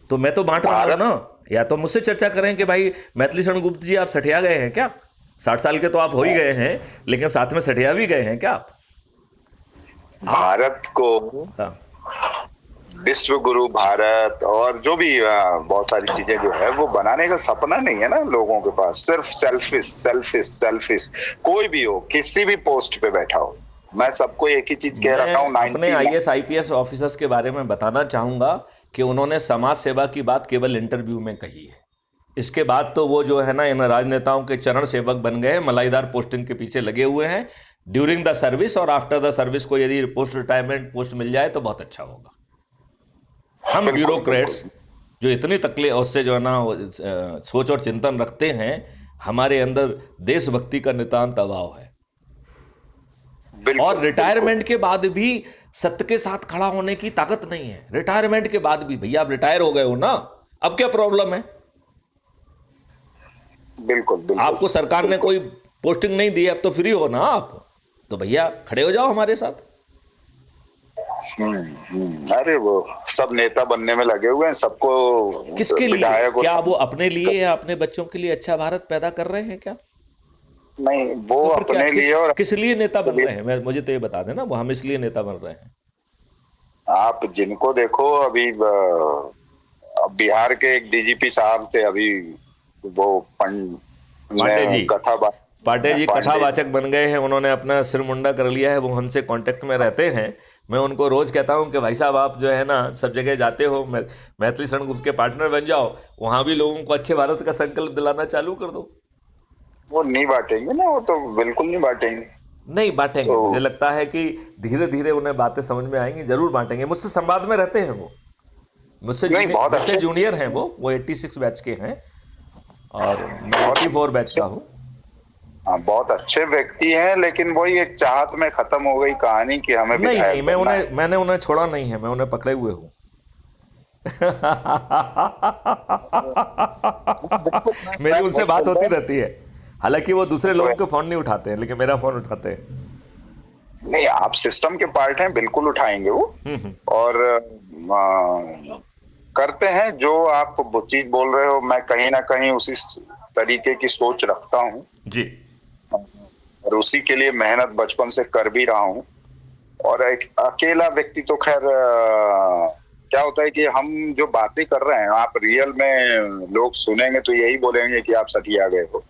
तो मैं तो बांट रहा हूं भारत ना। या तो मुझसे चर्चा करें कि भाई मैथिली शरण गुप्त जी, आप सठिया गए हैं क्या? 60 साल के तो आप हो ही गए हैं, लेकिन साथ में सठिया भी गए हैं क्या आप? भारत को हाँ, विश्व गुरु भारत और जो भी बहुत सारी चीजें जो है वो बनाने का सपना नहीं है ना लोगों के पास। सिर्फ सेल्फिश सेल्फिश सेल्फिश। कोई भी हो, किसी भी पोस्ट पे बैठा हो, मैं सबको एक ही चीज कह रहा हूँ। मैं अपने IAS IPS ऑफिसर्स के बारे में बताना चाहूंगा कि उन्होंने समाज सेवा की बात केवल इंटरव्यू में कही है। इसके बाद तो वो जो है ना इन राजनेताओं के चरण सेवक बन गए, मलाईदार पोस्टिंग के पीछे लगे हुए हैं। ड्यूरिंग द सर्विस और आफ्टर द सर्विस को यदि पोस्ट रिटायरमेंट पोस्ट मिल जाए तो बहुत अच्छा होगा। हम ब्यूरोक्रेट्स जो इतनी तकलीफ उससे जो है ना सोच और चिंतन रखते हैं, हमारे अंदर देशभक्ति का नितांत अभाव है। और रिटायरमेंट के बाद भी सत्य के साथ खड़ा होने की ताकत नहीं है। रिटायरमेंट के बाद भी, भैया आप रिटायर हो गए हो ना, अब क्या प्रॉब्लम है? बिल्कुल आपको सरकार ने कोई पोस्टिंग नहीं दी, अब तो फ्री हो ना आप, तो भैया खड़े हो जाओ हमारे साथ। अरे वो सब नेता बनने में लगे हुए हैं, सबको किसके लिए? क्या वो अपने लिए या अपने बच्चों के लिए अच्छा भारत पैदा कर रहे हैं क्या? नहीं, वो तो अपने लिए और किस लिए नेता बन रहे हैं? मुझे तो ये बता देना, वो हम इसलिए नेता बन रहे हैं। आप जिनको देखो, अभी बिहार के एक DGP साहब थे, अभी वो पांडे जी कथावाचक बन गए हैं। उन्होंने अपना सिर मुंडा कर लिया है, वो हमसे कांटेक्ट में रहते हैं। मैं उनको रोज कहता हूं कि भाई साहब, आप जो है ना सब जगह जाते हो, मैथिली शरण गुप्त के पार्टनर बन जाओ, वहां भी लोगों को अच्छे भारत का संकल्प दिलाना चालू कर दो। वो नहीं बांटेंगे ना, वो तो बिल्कुल नहीं बांटेंगे। नहीं बांटेंगे, मुझे लगता है कि धीरे धीरे उन्हें बातें समझ में आएंगी, जरूर बांटेंगे। मुझसे संवाद में रहते हैं वो, मुझसे जूनियर हैं वो 86 बैच के हैं और मैं 84 बैच का हूँ। हाँ, बहुत अच्छे व्यक्ति हैं, लेकिन वही एक चाहत में खत्म हो गई कहानी कि हमें नहीं, मैंने उन्हें छोड़ा नहीं है, मैं उन्हें पकड़े हुए हूँ। मेरी उनसे बात होती रहती है, हालांकि वो दूसरे लोगों के फोन नहीं उठाते हैं, लेकिन मेरा फोन उठाते हैं। नहीं, आप सिस्टम के पार्ट हैं, बिल्कुल उठाएंगे वो। और करते हैं जो आप चीज बोल रहे हो, मैं कहीं ना कहीं उसी तरीके की सोच रखता हूँ जी, और उसी के लिए मेहनत बचपन से कर भी रहा हूँ। और एक अकेला व्यक्ति तो खैर क्या होता है कि हम जो बातें कर रहे हैं, आप रियल में लोग सुनेंगे तो यही बोलेंगे कि आप सठिया गए हो।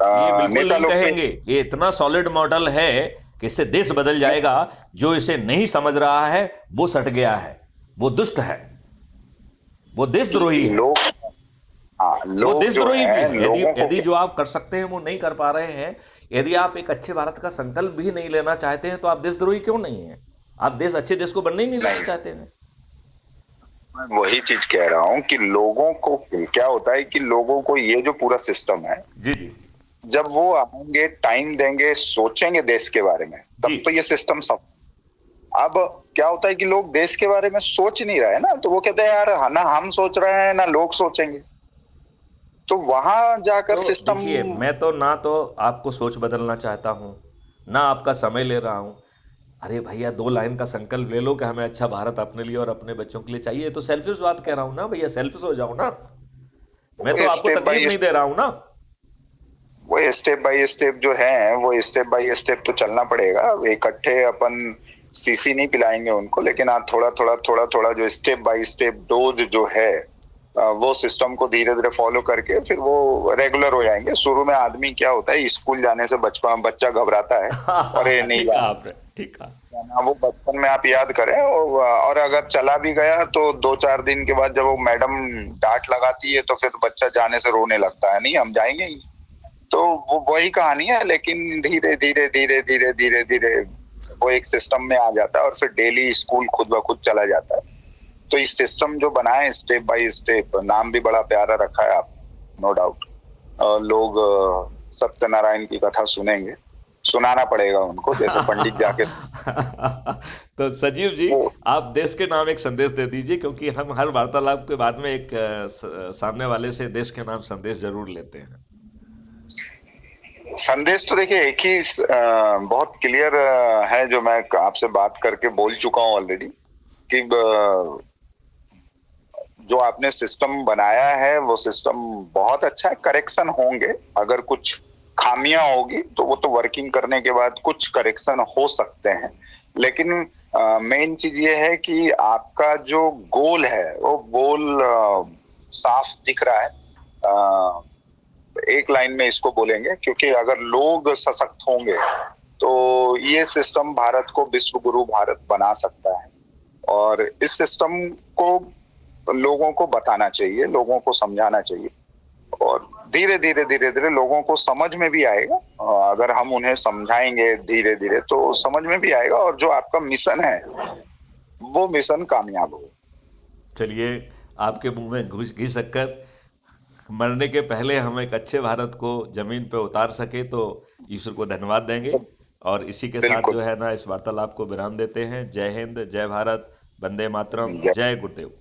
ये बिल्कुल नहीं कहेंगे। ये इतना सॉलिड मॉडल है कि इससे देश बदल जाएगा। जो इसे नहीं समझ रहा है वो सट गया है, वो दुष्ट है, वो देशद्रोही है, वो देशद्रोही भी है। यदि जो आप कर सकते हैं वो नहीं कर पा रहे हैं, यदि आप एक अच्छे भारत का संकल्प भी नहीं लेना चाहते हैं, तो आप देशद्रोही क्यों नहीं है? आप अच्छे देश को बनने ही नहीं देना चाहते हैं। वही चीज कह रहा हूँ कि लोगों को क्या होता है कि लोगों को ये जो पूरा सिस्टम है, जी, जब वो आएंगे, टाइम देंगे, सोचेंगे देश के बारे में, तब तो ये सिस्टम सब। अब क्या होता है कि लोग देश के बारे में सोच नहीं रहे ना, तो वो कहते हैं यार ना हम सोच रहे हैं ना लोग सोचेंगे, तो वहां जाकर सिस्टम। देखिए, मैं तो ना तो आपको सोच बदलना चाहता हूं, ना आपका समय ले रहा हूं। अरे भैया, 2 लाइन का संकल्प ले लो कि हमें अच्छा भारत अपने लिए और अपने बच्चों के लिए चाहिए। तो सेल्फिश बात कह रहा हूं ना भैया, सेल्फिश हो जाओ ना। मैं तो आपको तकलीफ नहीं दे रहा हूं ना। वो स्टेप बाय स्टेप जो है, वो स्टेप बाय स्टेप तो चलना पड़ेगा। इकट्ठे अपन सीसी नहीं पिलाएंगे उनको, लेकिन आप थोड़ा थोड़ा जो स्टेप बाय स्टेप डोज जो है वो सिस्टम को धीरे धीरे फॉलो करके फिर वो रेगुलर हो जाएंगे। शुरू में आदमी क्या होता है, स्कूल जाने से बच्चा घबराता है, अरे नहीं ठीक कहा जाना। आपने, ठीक कहा। हाँ, वो बचपन में आप याद करें, और अगर चला भी गया तो 2-4 दिन के बाद जब वो मैडम डांट लगाती है तो फिर बच्चा जाने से रोने लगता है, नहीं हम जाएंगे ही। तो वो वही कहानी है, लेकिन धीरे धीरे धीरे धीरे धीरे धीरे वो एक सिस्टम में आ जाता है और फिर डेली स्कूल खुद ब खुद चला जाता है। तो इस सिस्टम जो बना है स्टेप बाय स्टेप, नाम भी बड़ा प्यारा रखा है आप, नो डाउट। लोग सत्यनारायण की कथा सुनेंगे, सुनाना पड़ेगा उनको, जैसे पंडित जाके। तो सजीव जी, वो आप देश के नाम एक संदेश दे दीजिए, क्योंकि हम हर वार्तालाप के बाद में एक सामने वाले से देश के नाम संदेश जरूर लेते हैं। संदेश तो देखिए एक ही बहुत क्लियर है, जो मैं आपसे बात करके बोल चुका हूँ ऑलरेडी, कि जो आपने सिस्टम बनाया है वो सिस्टम बहुत अच्छा है। करेक्शन होंगे, अगर कुछ खामियां होगी तो वो तो वर्किंग करने के बाद कुछ करेक्शन हो सकते हैं, लेकिन मेन चीज ये है कि आपका जो गोल है वो गोल साफ दिख रहा है। एक लाइन में इसको बोलेंगे, क्योंकि अगर लोग सशक्त होंगे तो ये सिस्टम भारत को विश्व गुरु भारत बना सकता है। और इस सिस्टम को लोगों को बताना चाहिए, लोगों को समझाना चाहिए, और धीरे धीरे धीरे धीरे लोगों को समझ में भी आएगा। अगर हम उन्हें समझाएंगे धीरे धीरे तो समझ में भी आएगा, और जो आपका मिशन है वो मिशन कामयाब हो। चलिए, आपके मुंह में घी शक्कर, मरने के पहले हम एक अच्छे भारत को जमीन पे उतार सके तो ईश्वर को धन्यवाद देंगे। और इसी के साथ बिल्कुल। जो है ना, इस वार्तालाप को विराम देते हैं। जय हिंद, जय भारत, वंदे मातरम, जय गुरुदेव।